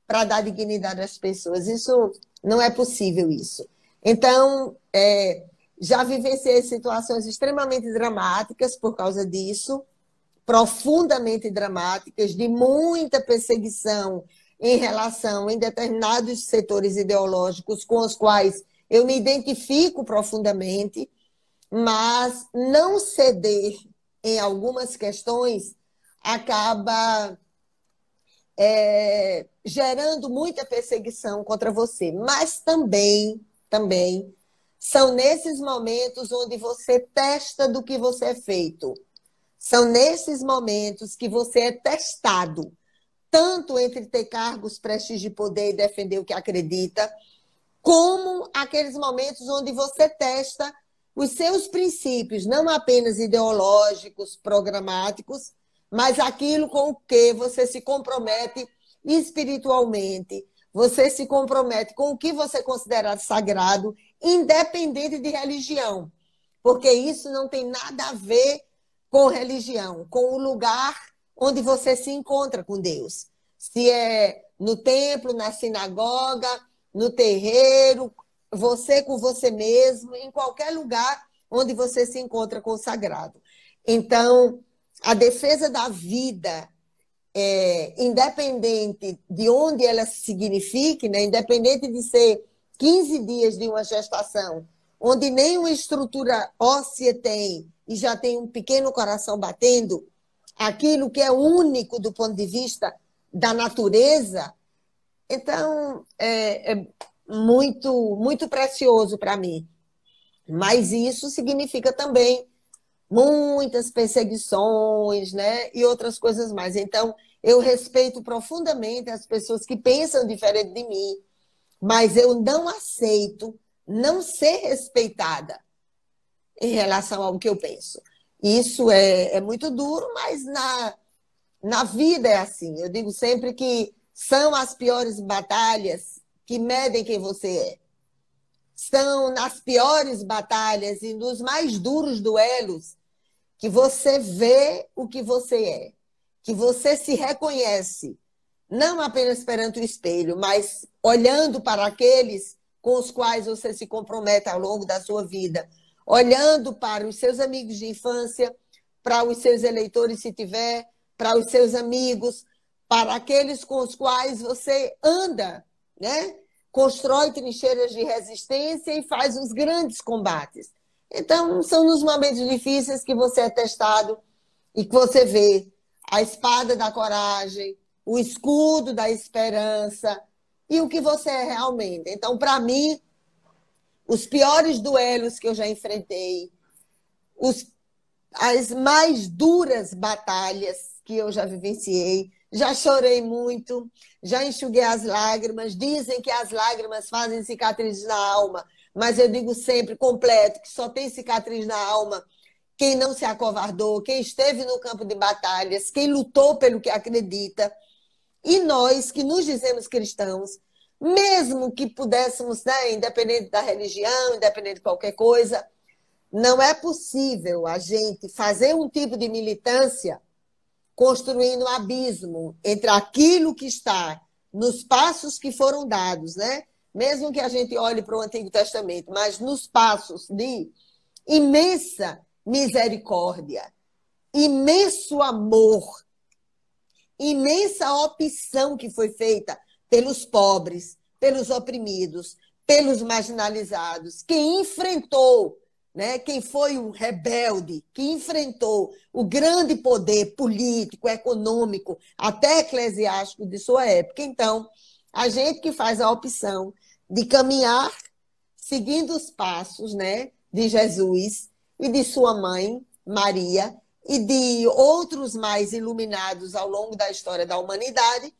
para dar dignidade às pessoas. Isso não é possível, isso. Então, já vivenciei situações extremamente dramáticas por causa disso, profundamente dramáticas, de muita perseguição em relação em determinados setores ideológicos com os quais eu me identifico profundamente, mas não ceder em algumas questões acaba gerando muita perseguição contra você. Mas também são nesses momentos onde você testa do que você é feito. São nesses momentos que você é testado, tanto entre ter cargos, prestígio e poder e defender o que acredita, como aqueles momentos onde você testa os seus princípios, não apenas ideológicos, programáticos, mas aquilo com o que você se compromete espiritualmente, você se compromete com o que você considera sagrado, independente de religião, porque isso não tem nada a ver com religião, com o lugar onde você se encontra com Deus. Se é no templo, na sinagoga, no terreiro, você com você mesmo, em qualquer lugar onde você se encontra com o sagrado. Então, a defesa da vida, independente de onde ela signifique, né, independente de ser 15 dias de uma gestação, onde nenhuma estrutura óssea tem e já tem um pequeno coração batendo, aquilo que é único do ponto de vista da natureza, então é muito, muito precioso para mim. Mas isso significa também muitas perseguições, né? E outras coisas mais. Então, eu respeito profundamente as pessoas que pensam diferente de mim, mas eu não aceito não ser respeitada em relação ao que eu penso. Isso é muito duro, mas na vida é assim. Eu digo sempre que são as piores batalhas que medem quem você é. São nas piores batalhas e nos mais duros duelos que você vê o que você é, que você se reconhece, não apenas perante o espelho, mas olhando para aqueles com os quais você se compromete ao longo da sua vida, olhando para os seus amigos de infância, para os seus eleitores, se tiver, para os seus amigos, para aqueles com os quais você anda, né? Constrói trincheiras de resistência e faz os grandes combates. Então, são nos momentos difíceis que você é testado e que você vê a espada da coragem, o escudo da esperança e o que você é realmente. Então, para mim, os piores duelos que eu já enfrentei, as mais duras batalhas que eu já vivenciei, já chorei muito, já enxuguei as lágrimas. Dizem que as lágrimas fazem cicatriz na alma, mas eu digo sempre, completo, que só tem cicatriz na alma quem não se acovardou, quem esteve no campo de batalhas, quem lutou pelo que acredita. E nós, que nos dizemos cristãos, mesmo que pudéssemos, né, independente da religião, independente de qualquer coisa, não é possível a gente fazer um tipo de militância construindo um abismo entre aquilo que está nos passos que foram dados, né? Mesmo que a gente olhe para o Antigo Testamento, mas nos passos de imensa misericórdia, imenso amor, imensa opção que foi feita pelos pobres, pelos oprimidos, pelos marginalizados, quem enfrentou, né, quem foi o rebelde, que enfrentou o grande poder político, econômico, até eclesiástico de sua época. Então, a gente que faz a opção de caminhar seguindo os passos, né, de Jesus e de sua mãe, Maria, e de outros mais iluminados ao longo da história da humanidade,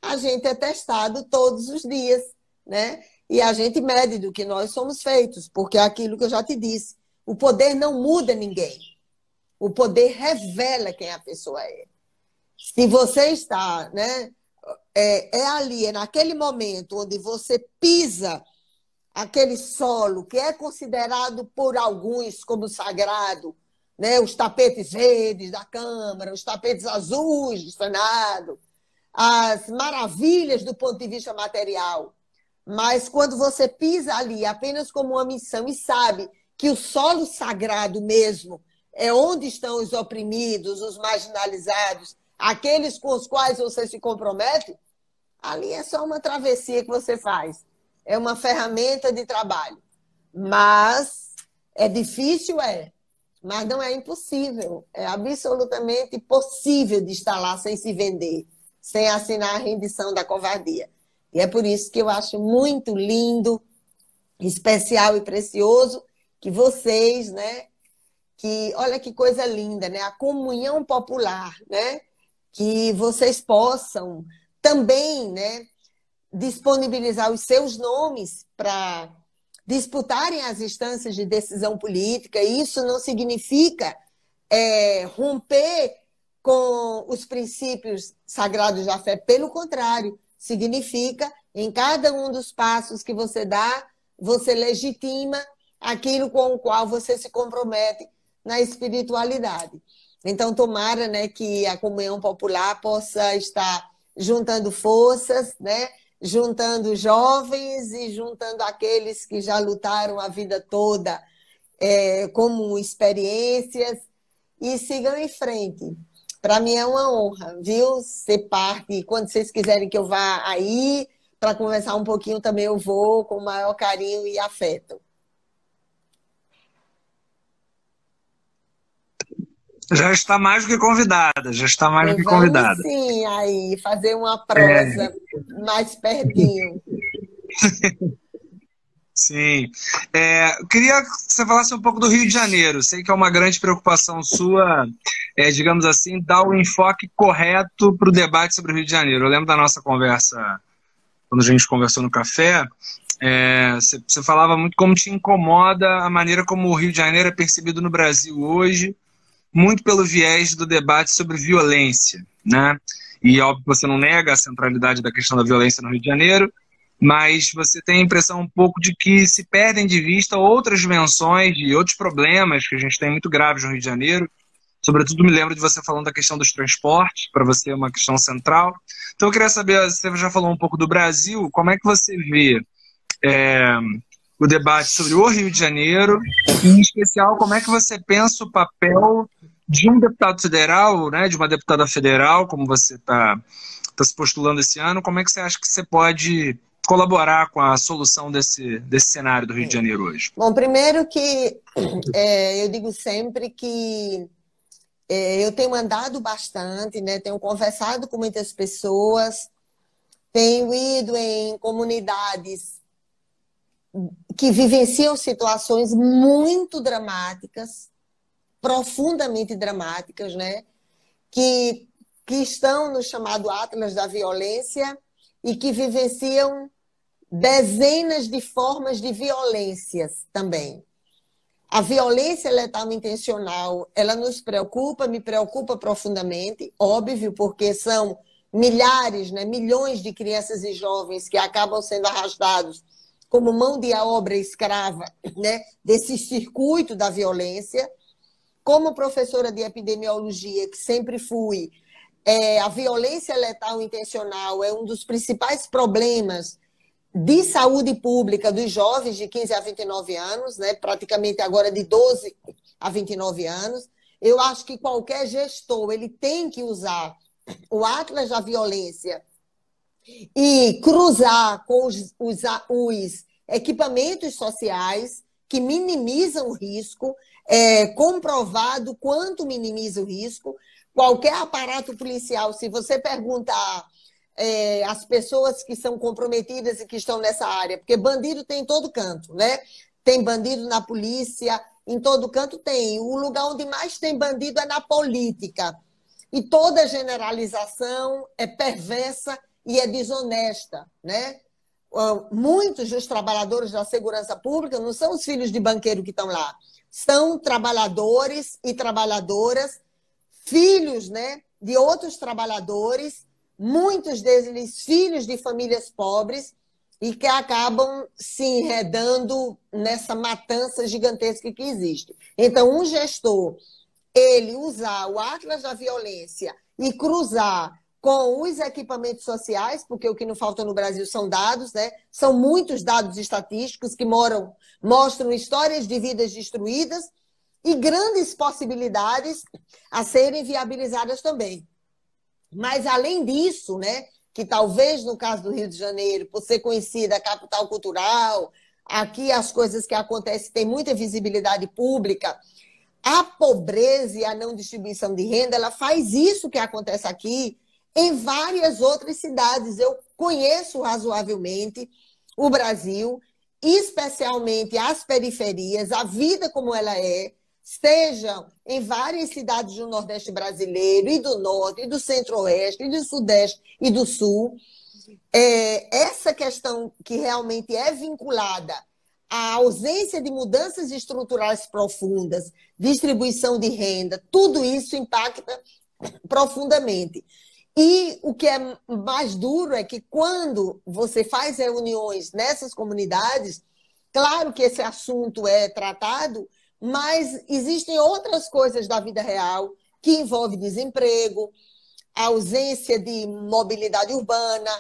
a gente é testado todos os dias, né? E a gente mede do que nós somos feitos, porque é aquilo que eu já te disse. O poder não muda ninguém. O poder revela quem a pessoa é. Se você está, né, ali, é naquele momento onde você pisa aquele solo que é considerado por alguns como sagrado, né, os tapetes verdes da Câmara, os tapetes azuis do Senado, as maravilhas do ponto de vista material. Mas quando você pisa ali apenas como uma missão e sabe que o solo sagrado mesmo é onde estão os oprimidos, os marginalizados, aqueles com os quais você se compromete, ali é só uma travessia que você faz. É uma ferramenta de trabalho. Mas é difícil, mas não é impossível. É absolutamente possível de estar lá sem se vender, sem assinar a rendição da covardia. E é por isso que eu acho muito lindo, especial e precioso que vocês, né, que olha que coisa linda, né, a comunhão popular, né, que vocês possam também, né, disponibilizar os seus nomes para disputarem as instâncias de decisão política. Isso não significa romper com os princípios sagrados da fé, pelo contrário, significa, em cada um dos passos que você dá, você legitima aquilo com o qual você se compromete na espiritualidade. Então, tomara, né, que a comunhão popular possa estar juntando forças, né, juntando jovens e juntando aqueles que já lutaram a vida toda como experiências, e sigam em frente. Para mim é uma honra, viu, ser parte. E quando vocês quiserem que eu vá aí para conversar um pouquinho, também eu vou com o maior carinho e afeto. Já está mais do que convidada, já está mais do que Vamos convidada. sim aí fazer uma prosa mais pertinho. Sim. Eu queria que você falasse um pouco do Rio de Janeiro. Sei que é uma grande preocupação sua, digamos assim, dar o enfoque correto para o debate sobre o Rio de Janeiro. Eu lembro da nossa conversa, quando a gente conversou no café, você falava muito como te incomoda a maneira como o Rio de Janeiro é percebido no Brasil hoje, muito pelo viés do debate sobre violência, né? E óbvio que você não nega a centralidade da questão da violência no Rio de Janeiro, mas você tem a impressão um pouco de que se perdem de vista outras dimensões e outros problemas que a gente tem muito graves no Rio de Janeiro. Sobretudo me lembro de você falando da questão dos transportes, para você é uma questão central. Então eu queria saber, você já falou um pouco do Brasil, como é que você vê o debate sobre o Rio de Janeiro, e, em especial, como é que você pensa o papel de um deputado federal, né, de uma deputada federal, como você está se postulando esse ano, como é que você acha que você pode colaborar com a solução desse cenário do Rio de Janeiro hoje? Bom, primeiro que eu digo sempre que eu tenho andado bastante, né, tenho conversado com muitas pessoas, tenho ido em comunidades que vivenciam situações muito dramáticas, profundamente dramáticas, né? Que estão no chamado Atlas da Violência e que vivenciam dezenas de formas de violências também. A violência letal intencional, ela nos preocupa, me preocupa profundamente, óbvio, porque são milhares, né, milhões de crianças e jovens que acabam sendo arrastados como mão de obra escrava, né, desse circuito da violência. Como professora de epidemiologia, que sempre fui, a violência letal intencional é um dos principais problemas de saúde pública dos jovens de 15 a 29 anos, né, praticamente agora de 12 a 29 anos. Eu acho que qualquer gestor ele tem que usar o Atlas da Violência e cruzar com os equipamentos sociais que minimizam o risco, comprovado quanto minimiza o risco. Qualquer aparato policial, se você perguntar às pessoas que são comprometidas e que estão nessa área, porque bandido tem em todo canto, né? Tem bandido na polícia, em todo canto tem. O lugar onde mais tem bandido é na política. E toda generalização é perversa e é desonesta, né? Muitos dos trabalhadores da segurança pública não são os filhos de banqueiro que estão lá, são trabalhadores e trabalhadoras, filhos, né, de outros trabalhadores, muitos deles filhos de famílias pobres e que acabam se enredando nessa matança gigantesca que existe. Então, um gestor, ele usar o Atlas da Violência e cruzar com os equipamentos sociais, porque o que não falta no Brasil são dados, né? São muitos dados estatísticos que mostram histórias de vidas destruídas e grandes possibilidades a serem viabilizadas também. Mas, além disso, né, que talvez no caso do Rio de Janeiro, por ser conhecida a capital cultural, aqui as coisas que acontecem têm muita visibilidade pública, a pobreza e a não distribuição de renda, ela faz isso que acontece aqui em várias outras cidades. Eu conheço razoavelmente o Brasil, especialmente as periferias, a vida como ela é, sejam em várias cidades do Nordeste brasileiro, e do Norte, e do Centro-Oeste, e do Sudeste e do Sul. Essa questão que realmente é vinculada à ausência de mudanças estruturais profundas, distribuição de renda, tudo isso impacta profundamente. E o que é mais duro é que quando você faz reuniões nessas comunidades, claro que esse assunto é tratado, mas existem outras coisas da vida real que envolvem desemprego, ausência de mobilidade urbana,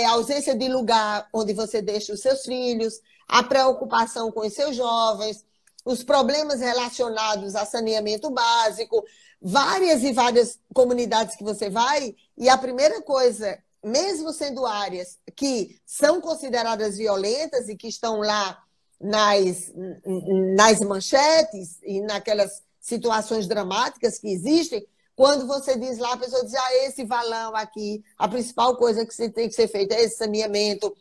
ausência de lugar onde você deixa os seus filhos, a preocupação com os seus jovens, os problemas relacionados a saneamento básico, várias e várias comunidades que você vai, e a primeira coisa, mesmo sendo áreas que são consideradas violentas e que estão lá nas manchetes e naquelas situações dramáticas que existem, quando você diz lá, a pessoa diz, esse valão aqui, a principal coisa que tem que ser feita é esse saneamento.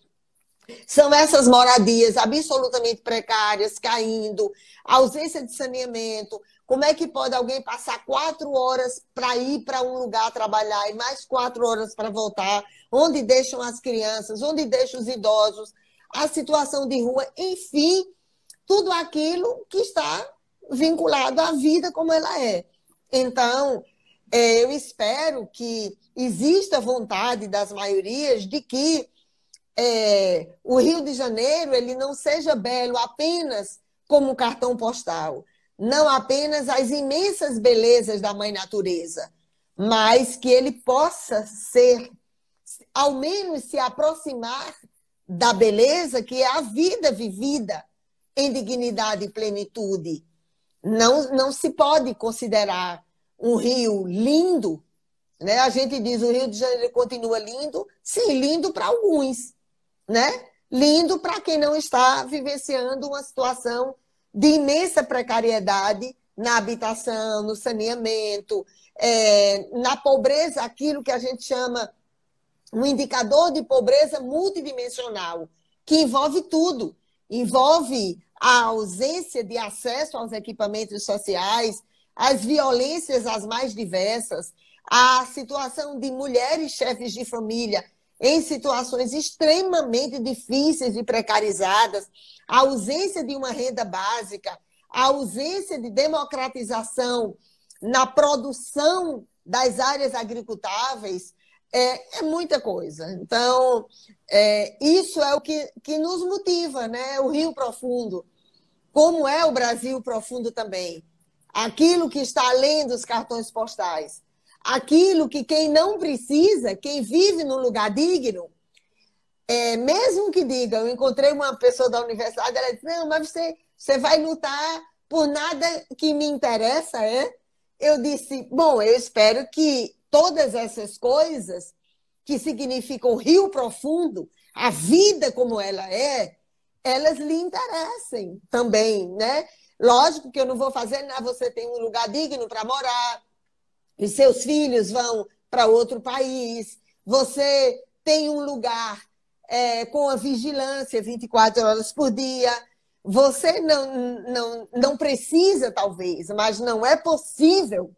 São essas moradias absolutamente precárias, caindo, ausência de saneamento. Como é que pode alguém passar 4 horas para ir para um lugar trabalhar e mais 4 horas para voltar? Onde deixam as crianças? Onde deixam os idosos? A situação de rua, enfim, tudo aquilo que está vinculado à vida como ela é. Então, eu espero que exista vontade das maiorias de que o Rio de Janeiro ele não seja belo apenas como cartão postal, não apenas as imensas belezas da mãe natureza, mas que ele possa ser, ao menos se aproximar da beleza que é a vida vivida em dignidade e plenitude. Não se pode considerar um rio lindo, né? A gente diz o Rio de Janeiro continua lindo, sim, lindo para alguns, né? Lindo para quem não está vivenciando uma situação de imensa precariedade na habitação, no saneamento, na pobreza, aquilo que a gente chama um indicador de pobreza multidimensional, que envolve tudo. Envolve a ausência de acesso aos equipamentos sociais, as violências as mais diversas, a situação de mulheres chefes de família em situações extremamente difíceis e precarizadas, a ausência de uma renda básica, a ausência de democratização na produção das áreas agricultáveis, é muita coisa. Então, isso é o que nos motiva, né? O Rio Profundo, como é o Brasil profundo também. Aquilo que está além dos cartões postais. Aquilo que quem não precisa, quem vive num lugar digno, mesmo que diga, eu encontrei uma pessoa da universidade, ela disse, não, mas você vai lutar por nada que me interessa, Eu disse, bom, eu espero que todas essas coisas que significam o Rio Profundo, a vida como ela elas lhe interessem também, né? Lógico que eu não vou fazer nada, você tem um lugar digno para morar, e seus filhos vão para outro país, você tem um lugar com a vigilância 24 horas por dia, você não precisa, talvez, mas não é possível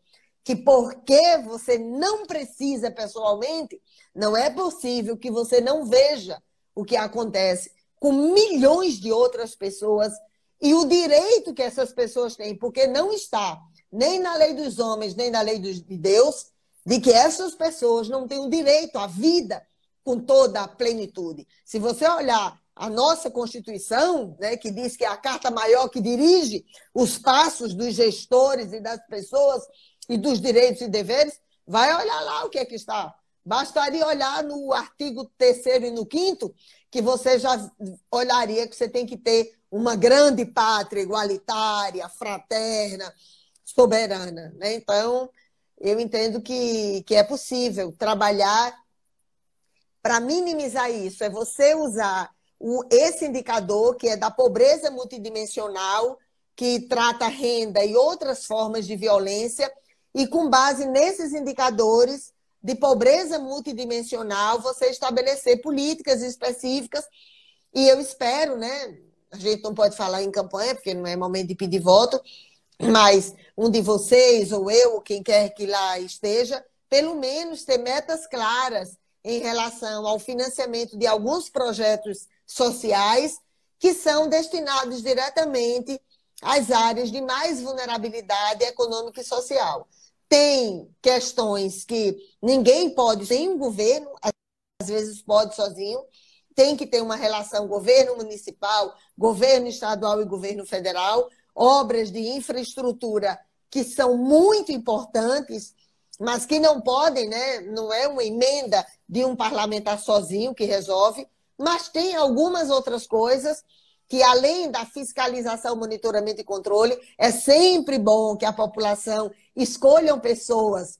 que porque você não precisa pessoalmente, não é possível que você não veja o que acontece com milhões de outras pessoas e o direito que essas pessoas têm, porque não está nem na lei dos homens, nem na lei de Deus, de que essas pessoas não têm o direito à vida com toda a plenitude. Se você olhar a nossa Constituição, né, que diz que é a carta maior que dirige os passos dos gestores e das pessoas e dos direitos e deveres, vai olhar lá o que é que está. Bastaria olhar no artigo 3º e no 5º, que você já olharia que você tem que ter uma grande pátria igualitária, fraterna, soberana, né? Então, eu entendo que é possível trabalhar para minimizar isso. É você usar esse indicador, que é da pobreza multidimensional, que trata renda e outras formas de violência, e com base nesses indicadores de pobreza multidimensional, você estabelecer políticas específicas. E eu espero, né? A gente não pode falar em campanha, porque não é momento de pedir voto, mas um de vocês, ou eu, ou quem quer que lá esteja, pelo menos ter metas claras em relação ao financiamento de alguns projetos sociais que são destinados diretamente às áreas de mais vulnerabilidade econômica e social. Tem questões que ninguém pode, sem um governo, às vezes pode sozinho, tem que ter uma relação governo municipal, governo estadual e governo federal, obras de infraestrutura que são muito importantes, mas que não podem, né? Não é uma emenda de um parlamentar sozinho que resolve, mas tem algumas outras coisas que, além da fiscalização, monitoramento e controle, é sempre bom que a população escolham pessoas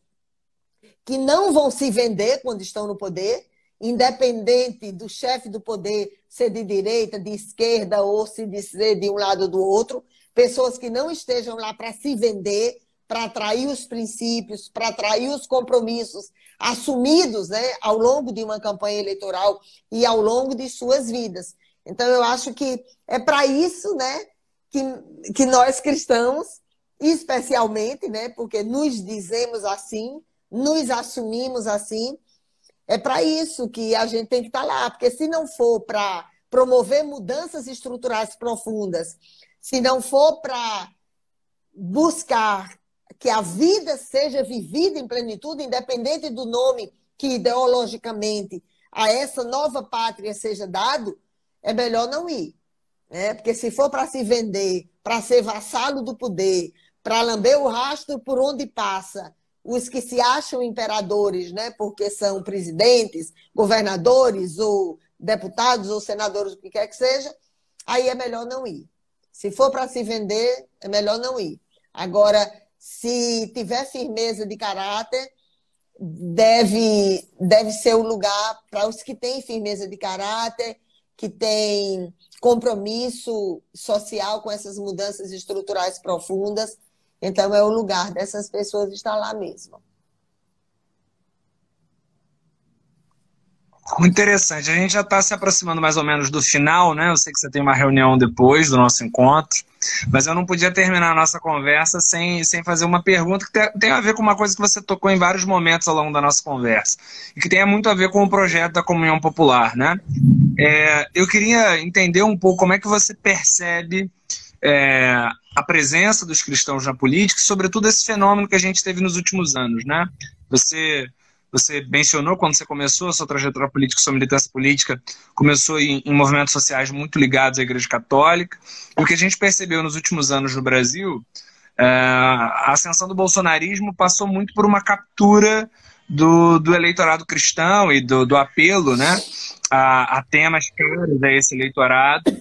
que não vão se vender quando estão no poder, independente do chefe do poder ser de direita, de esquerda ou se ser de um lado ou do outro, pessoas que não estejam lá para se vender, para atrair os princípios, para atrair os compromissos assumidos, né, ao longo de uma campanha eleitoral e ao longo de suas vidas. Então, eu acho que é para isso, né, que nós cristãos, especialmente, né, porque nos dizemos assim, nos assumimos assim, é para isso que a gente tem que estar lá, porque se não for para promover mudanças estruturais profundas, se não for para buscar que a vida seja vivida em plenitude, independente do nome que ideologicamente a essa nova pátria seja dado, é melhor não ir, né? Porque se for para se vender, para ser vassalo do poder, para lamber o rastro por onde passa os que se acham imperadores, né? Porque são presidentes, governadores ou deputados ou senadores, o que quer que seja, aí é melhor não ir. Se for para se vender, é melhor não ir. Agora, se tiver firmeza de caráter, deve ser um lugar para os que têm firmeza de caráter, que têm compromisso social com essas mudanças estruturais profundas. Então, é o lugar dessas pessoas estar lá mesmo. Muito interessante. A gente já está se aproximando mais ou menos do final, né? Eu sei que você tem uma reunião depois do nosso encontro, mas eu não podia terminar a nossa conversa sem fazer uma pergunta que tem a ver com uma coisa que você tocou em vários momentos ao longo da nossa conversa e que tem muito a ver com o projeto da Comunhão Popular, né? Eu queria entender um pouco como é que você percebe a presença dos cristãos na política e, sobretudo, esse fenômeno que a gente teve nos últimos anos, né? Você Você mencionou quando você começou a sua trajetória política, sua militância política, começou em movimentos sociais muito ligados à Igreja Católica. E o que a gente percebeu nos últimos anos no Brasil, a ascensão do bolsonarismo passou muito por uma captura do eleitorado cristão e do apelo, né, a temas caros a esse eleitorado.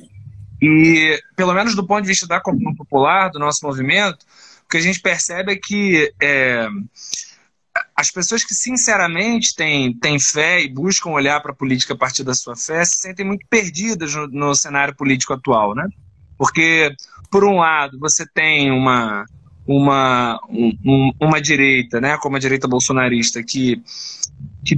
E, pelo menos do ponto de vista da comunidade popular, do nosso movimento, o que a gente percebe é que as pessoas que sinceramente têm fé e buscam olhar para a política a partir da sua fé se sentem muito perdidas no cenário político atual, né? Porque, por um lado, você tem uma direita, né, como a direita bolsonarista, que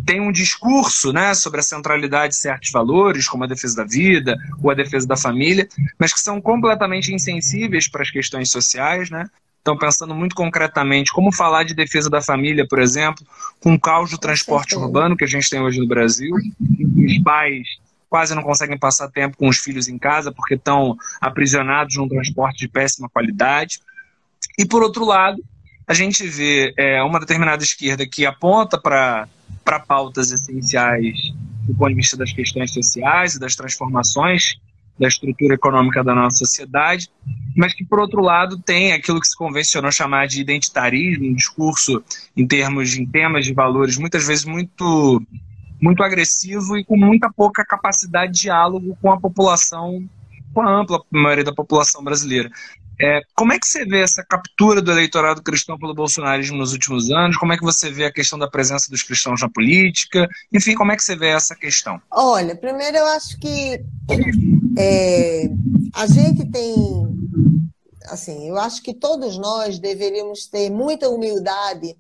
tem um discurso, né, sobre a centralidade de certos valores, como a defesa da vida ou a defesa da família, mas que são completamente insensíveis para as questões sociais, né? Estão pensando muito concretamente como falar de defesa da família, por exemplo, com o caos do transporte urbano que a gente tem hoje no Brasil. Os pais quase não conseguem passar tempo com os filhos em casa porque estão aprisionados num transporte de péssima qualidade. E, por outro lado, a gente vê uma determinada esquerda que aponta para pautas essenciais do ponto de vista das questões sociais e das transformações da estrutura econômica da nossa sociedade, mas que, por outro lado, tem aquilo que se convencionou chamar de identitarismo, um discurso em temas de valores, muitas vezes muito agressivo e com muita pouca capacidade de diálogo com a população, com a ampla maioria da população brasileira. Como é que você vê essa captura do eleitorado cristão pelo bolsonarismo nos últimos anos? Como é que você vê a questão da presença dos cristãos na política? Enfim, como é que você vê essa questão? Olha, primeiro eu acho que a gente tem, assim, eu acho que todos nós deveríamos ter muita humildade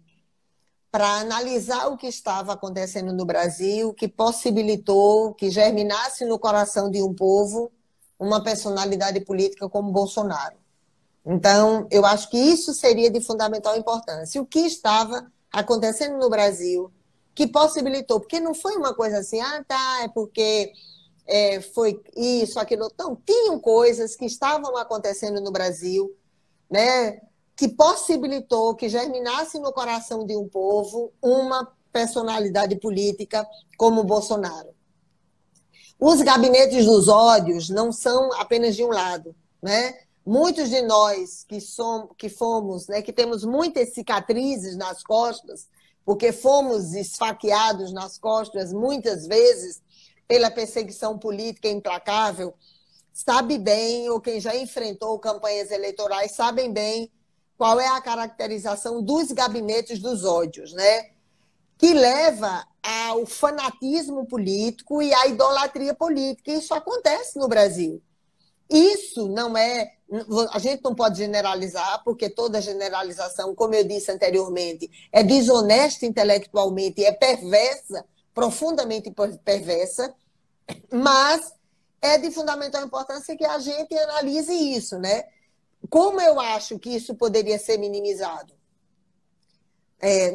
para analisar o que estava acontecendo no Brasil, que possibilitou que germinasse no coração de um povo uma personalidade política como Bolsonaro. Então, eu acho que isso seria de fundamental importância. O que estava acontecendo no Brasil, que possibilitou, porque não foi uma coisa assim, é porque foi isso, aquilo. Não, tinham coisas que estavam acontecendo no Brasil, né, que possibilitou que germinasse no coração de um povo uma personalidade política como Bolsonaro. Os gabinetes dos ódios não são apenas de um lado, né? Muitos de nós que fomos, né, que temos muitas cicatrizes nas costas, porque fomos esfaqueados nas costas muitas vezes pela perseguição política implacável, sabe bem, ou quem já enfrentou campanhas eleitorais, sabem bem qual é a caracterização dos gabinetes dos ódios, né? Que leva ao fanatismo político e à idolatria política. Isso acontece no Brasil. Isso não é... A gente não pode generalizar, porque toda generalização, como eu disse anteriormente, é desonesta intelectualmente, é perversa, profundamente perversa, mas é de fundamental importância que a gente analise isso, né? Como eu acho que isso poderia ser minimizado?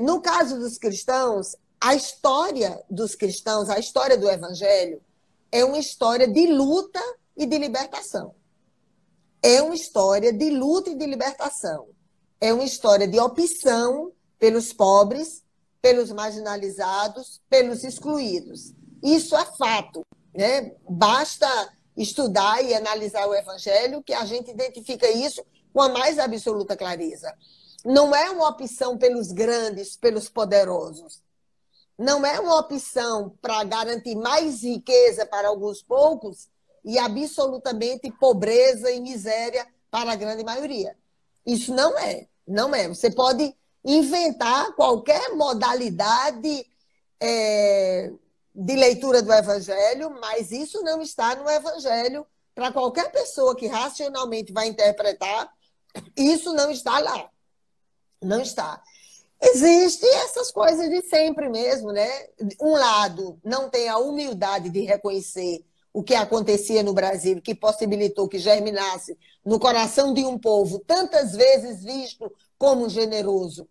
No caso dos cristãos, a história dos cristãos, a história do Evangelho, é uma história de luta e de libertação. É uma história de luta e de libertação. É uma história de opção pelos pobres, pelos marginalizados, pelos excluídos. Isso é fato, né? Basta estudar e analisar o Evangelho que a gente identifica isso com a mais absoluta clareza. Não é uma opção pelos grandes, pelos poderosos. Não é uma opção para garantir mais riqueza para alguns poucos e absolutamente pobreza e miséria para a grande maioria. Isso não é. Não é. Você pode inventar qualquer modalidade de leitura do Evangelho, mas isso não está no Evangelho para qualquer pessoa que racionalmente vai interpretar. Isso não está lá. Não está. Existem essas coisas de sempre mesmo, né? Um lado não tem a humildade de reconhecer o que acontecia no Brasil, que possibilitou que germinasse no coração de um povo, tantas vezes visto como generoso,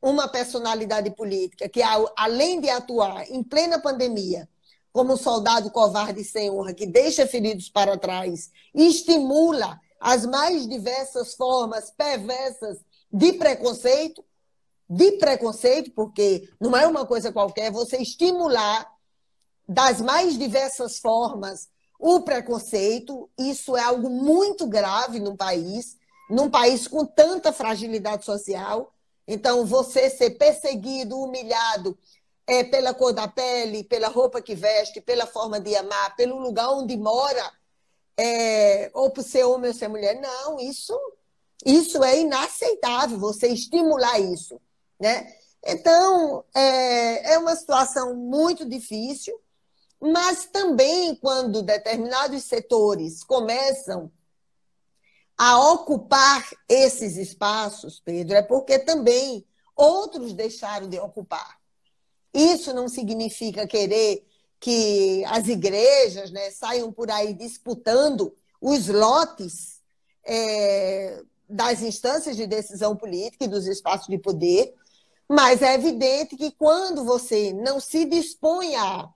uma personalidade política que, além de atuar em plena pandemia, como um soldado covarde sem honra, que deixa feridos para trás e estimula as mais diversas formas perversas de preconceito, de preconceito, porque não é uma coisa qualquer você estimular das mais diversas formas o preconceito. Isso é algo muito grave num país com tanta fragilidade social. Então, você ser perseguido, humilhado pela cor da pele, pela roupa que veste, pela forma de amar, pelo lugar onde mora, ou por ser homem ou ser mulher. Não, isso é inaceitável, você estimular isso, né? Então, é uma situação muito difícil, mas também quando determinados setores começam a ocupar esses espaços, Pedro, é porque também outros deixaram de ocupar. Isso não significa querer que as igrejas, né, saiam por aí disputando os lotes das instâncias de decisão política e dos espaços de poder, mas é evidente que quando você não se dispõe a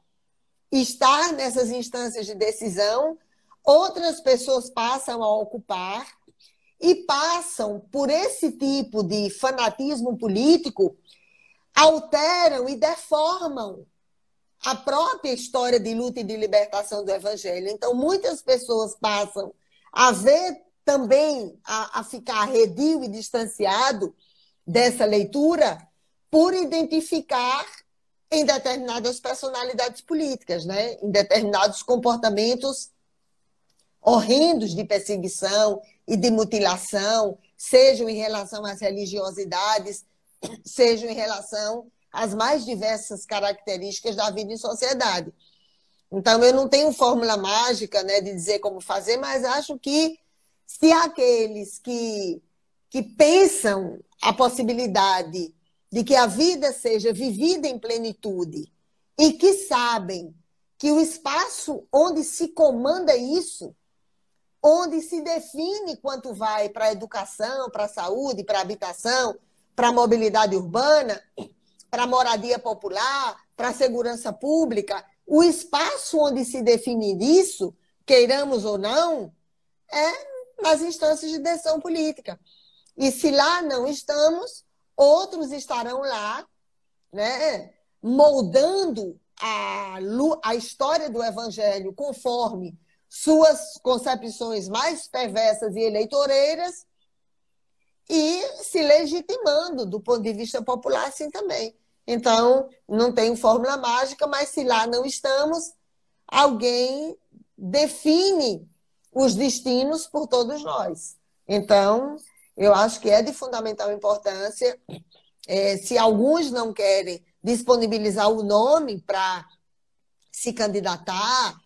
estar nessas instâncias de decisão, outras pessoas passam a ocupar e passam por esse tipo de fanatismo político, alteram e deformam a própria história de luta e de libertação do Evangelho. Então, muitas pessoas passam a ver também, a ficar arredio e distanciado dessa leitura por identificar em determinadas personalidades políticas, né? Em determinados comportamentos horrendos de perseguição e de mutilação, sejam em relação às religiosidades, sejam em relação às mais diversas características da vida em sociedade. Então, eu não tenho fórmula mágica, né, de dizer como fazer, mas acho que se aqueles que pensam a possibilidade de que a vida seja vivida em plenitude e que sabem que o espaço onde se comanda isso, onde se define quanto vai para a educação, para a saúde, para a habitação, para a mobilidade urbana, para a moradia popular, para a segurança pública, o espaço onde se define isso, queiramos ou não, é nas instâncias de decisão política. E se lá não estamos, outros estarão lá, né, moldando a história do Evangelho conforme suas concepções mais perversas e eleitoreiras e se legitimando do ponto de vista popular assim também. Então, não tem fórmula mágica, mas se lá não estamos, alguém define os destinos por todos nós. Então, eu acho que é de fundamental importância, se alguns não querem disponibilizar o nome para se candidatar,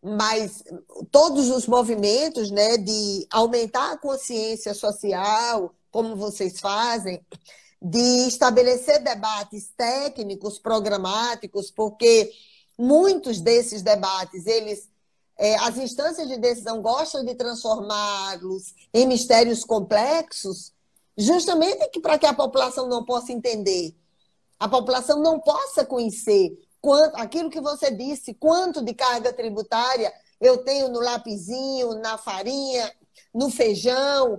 mas todos os movimentos, né, de aumentar a consciência social, como vocês fazem, de estabelecer debates técnicos, programáticos, porque muitos desses debates, as instâncias de decisão gostam de transformá-los em mistérios complexos, justamente para que a população não possa entender, a população não possa conhecer aquilo que você disse, quanto de carga tributária eu tenho no lapisinho, na farinha, no feijão,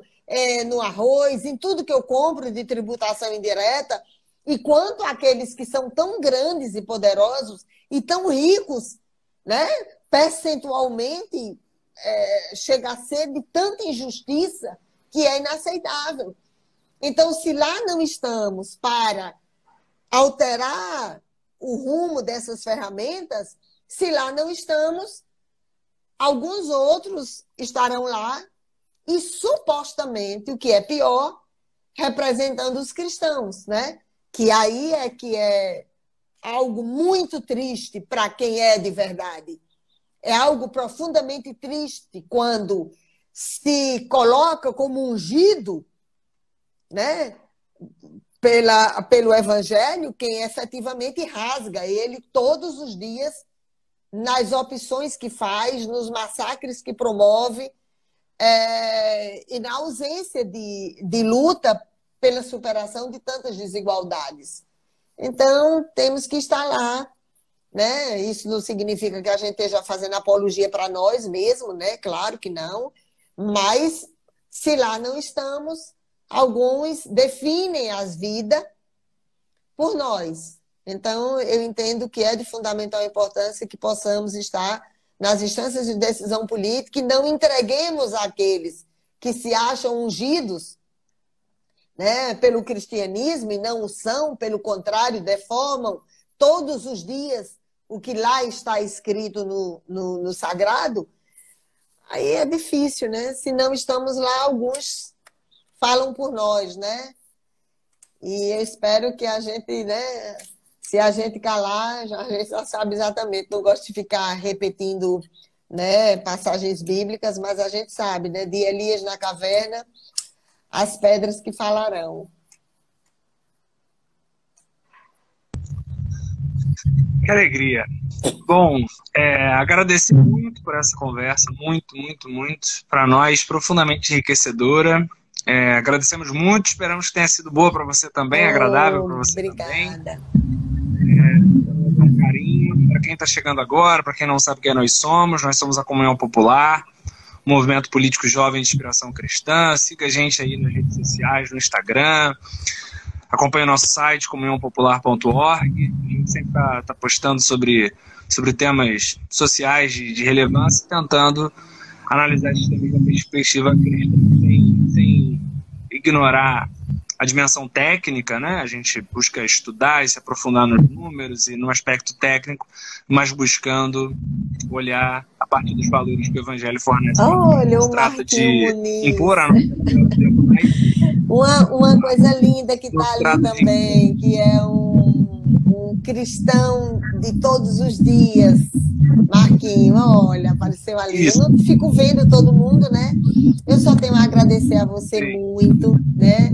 no arroz, em tudo que eu compro de tributação indireta, e quanto aqueles que são tão grandes e poderosos e tão ricos, né, percentualmente, chega a ser de tanta injustiça que é inaceitável. Então, se lá não estamos para alterar o rumo dessas ferramentas, se lá não estamos, alguns outros estarão lá e, supostamente, o que é pior, representando os cristãos, né? Que aí que é algo muito triste para quem é de verdade. É algo profundamente triste quando se coloca como ungido, né, pelo Evangelho, quem efetivamente rasga ele todos os dias nas opções que faz, nos massacres que promove, e na ausência de luta pela superação de tantas desigualdades. Então, temos que estar lá, né? Isso não significa que a gente esteja fazendo apologia para nós mesmos, né? Claro que não, mas se lá não estamos, alguns definem as vidas por nós. Então, eu entendo que é de fundamental importância que possamos estar nas instâncias de decisão política e não entreguemos àqueles que se acham ungidos, né, pelo cristianismo e não o são, pelo contrário, deformam todos os dias o que lá está escrito no sagrado. Aí é difícil, né? Se não estamos lá, alguns falam por nós, né? E eu espero que a gente, né? Se a gente calar, a gente já sabe exatamente. Não gosto de ficar repetindo, né, passagens bíblicas, mas a gente sabe, né? De Elias na caverna, as pedras que falarão. Que alegria. Bom, agradecer muito por essa conversa, muito, muito, muito. Para nós, profundamente enriquecedora. Agradecemos muito, esperamos que tenha sido boa para você também, agradável para você também. Obrigada. Um carinho. Para quem está chegando agora, para quem não sabe quem nós somos a Comunhão Popular, um movimento político jovem de inspiração cristã. Siga a gente aí nas redes sociais, no Instagram. Acompanhe o nosso site, comunhãopopular.org. A gente sempre está postando sobre temas sociais de relevância, tentando analisar isso também da perspectiva cristã, sem ignorar a dimensão técnica, né? A gente busca estudar e se aprofundar nos números e no aspecto técnico, mas buscando olhar a partir dos valores que o Evangelho fornece. Olha, Não se trata de impor a nossa... Uma coisa linda que está ali também, que é um cristão de todos os dias. Marquinho, olha, apareceu ali. Isso. Eu não fico vendo todo mundo, né? Eu só tenho a agradecer a você muito, né?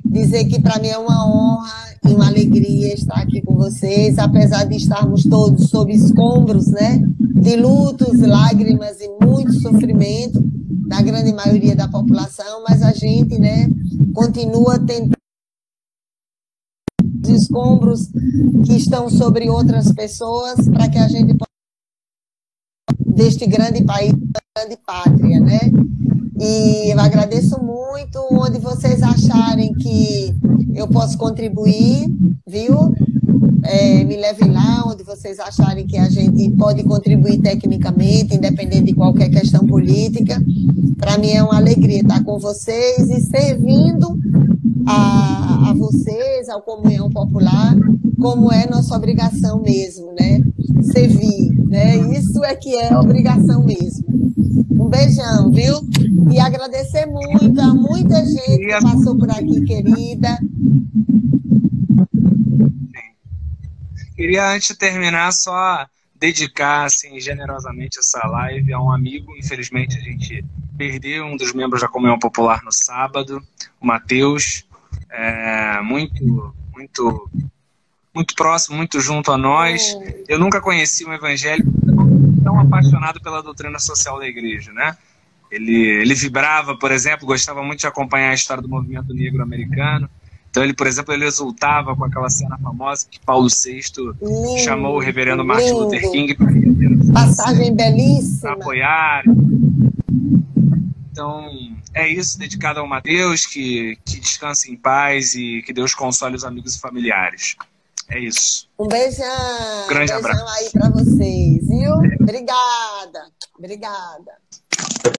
Dizer que para mim é uma honra e uma alegria estar aqui com vocês, apesar de estarmos todos sob escombros, né? De lutos, lágrimas e muito sofrimento da grande maioria da população, mas a gente, né, continua tentando os escombros que estão sobre outras pessoas para que a gente possa deste grande país, grande pátria, né? E eu agradeço muito onde vocês acharem que eu posso contribuir, viu? Me levem lá onde vocês acharem que a gente pode contribuir tecnicamente, independente de qualquer questão política. Para mim é uma alegria estar com vocês e servindo a vocês, ao Comunhão Popular, como é nossa obrigação mesmo, né? Servir, né? Isso é que é obrigação mesmo. Um beijão, viu? E agradecer muito a muita gente que passou por aqui, querida. Queria, antes de terminar, só dedicar assim, generosamente essa live a um amigo. Infelizmente, a gente perdeu um dos membros da Comunhão Popular no sábado, o Matheus. Muito próximo, muito junto a nós. Eu nunca conheci um evangélico tão apaixonado pela doutrina social da igreja, né? Ele vibrava, por exemplo, gostava muito de acompanhar a história do movimento negro americano. Então, ele, por exemplo, ele exultava com aquela cena famosa que Paulo VI chamou o reverendo Martin Luther King para passagem belíssima, apoiar. Então, é isso, dedicado ao Mateus, que descanse em paz e que Deus console os amigos e familiares. É isso. Um beijão. Grande abraço Aí para vocês, viu? Obrigada.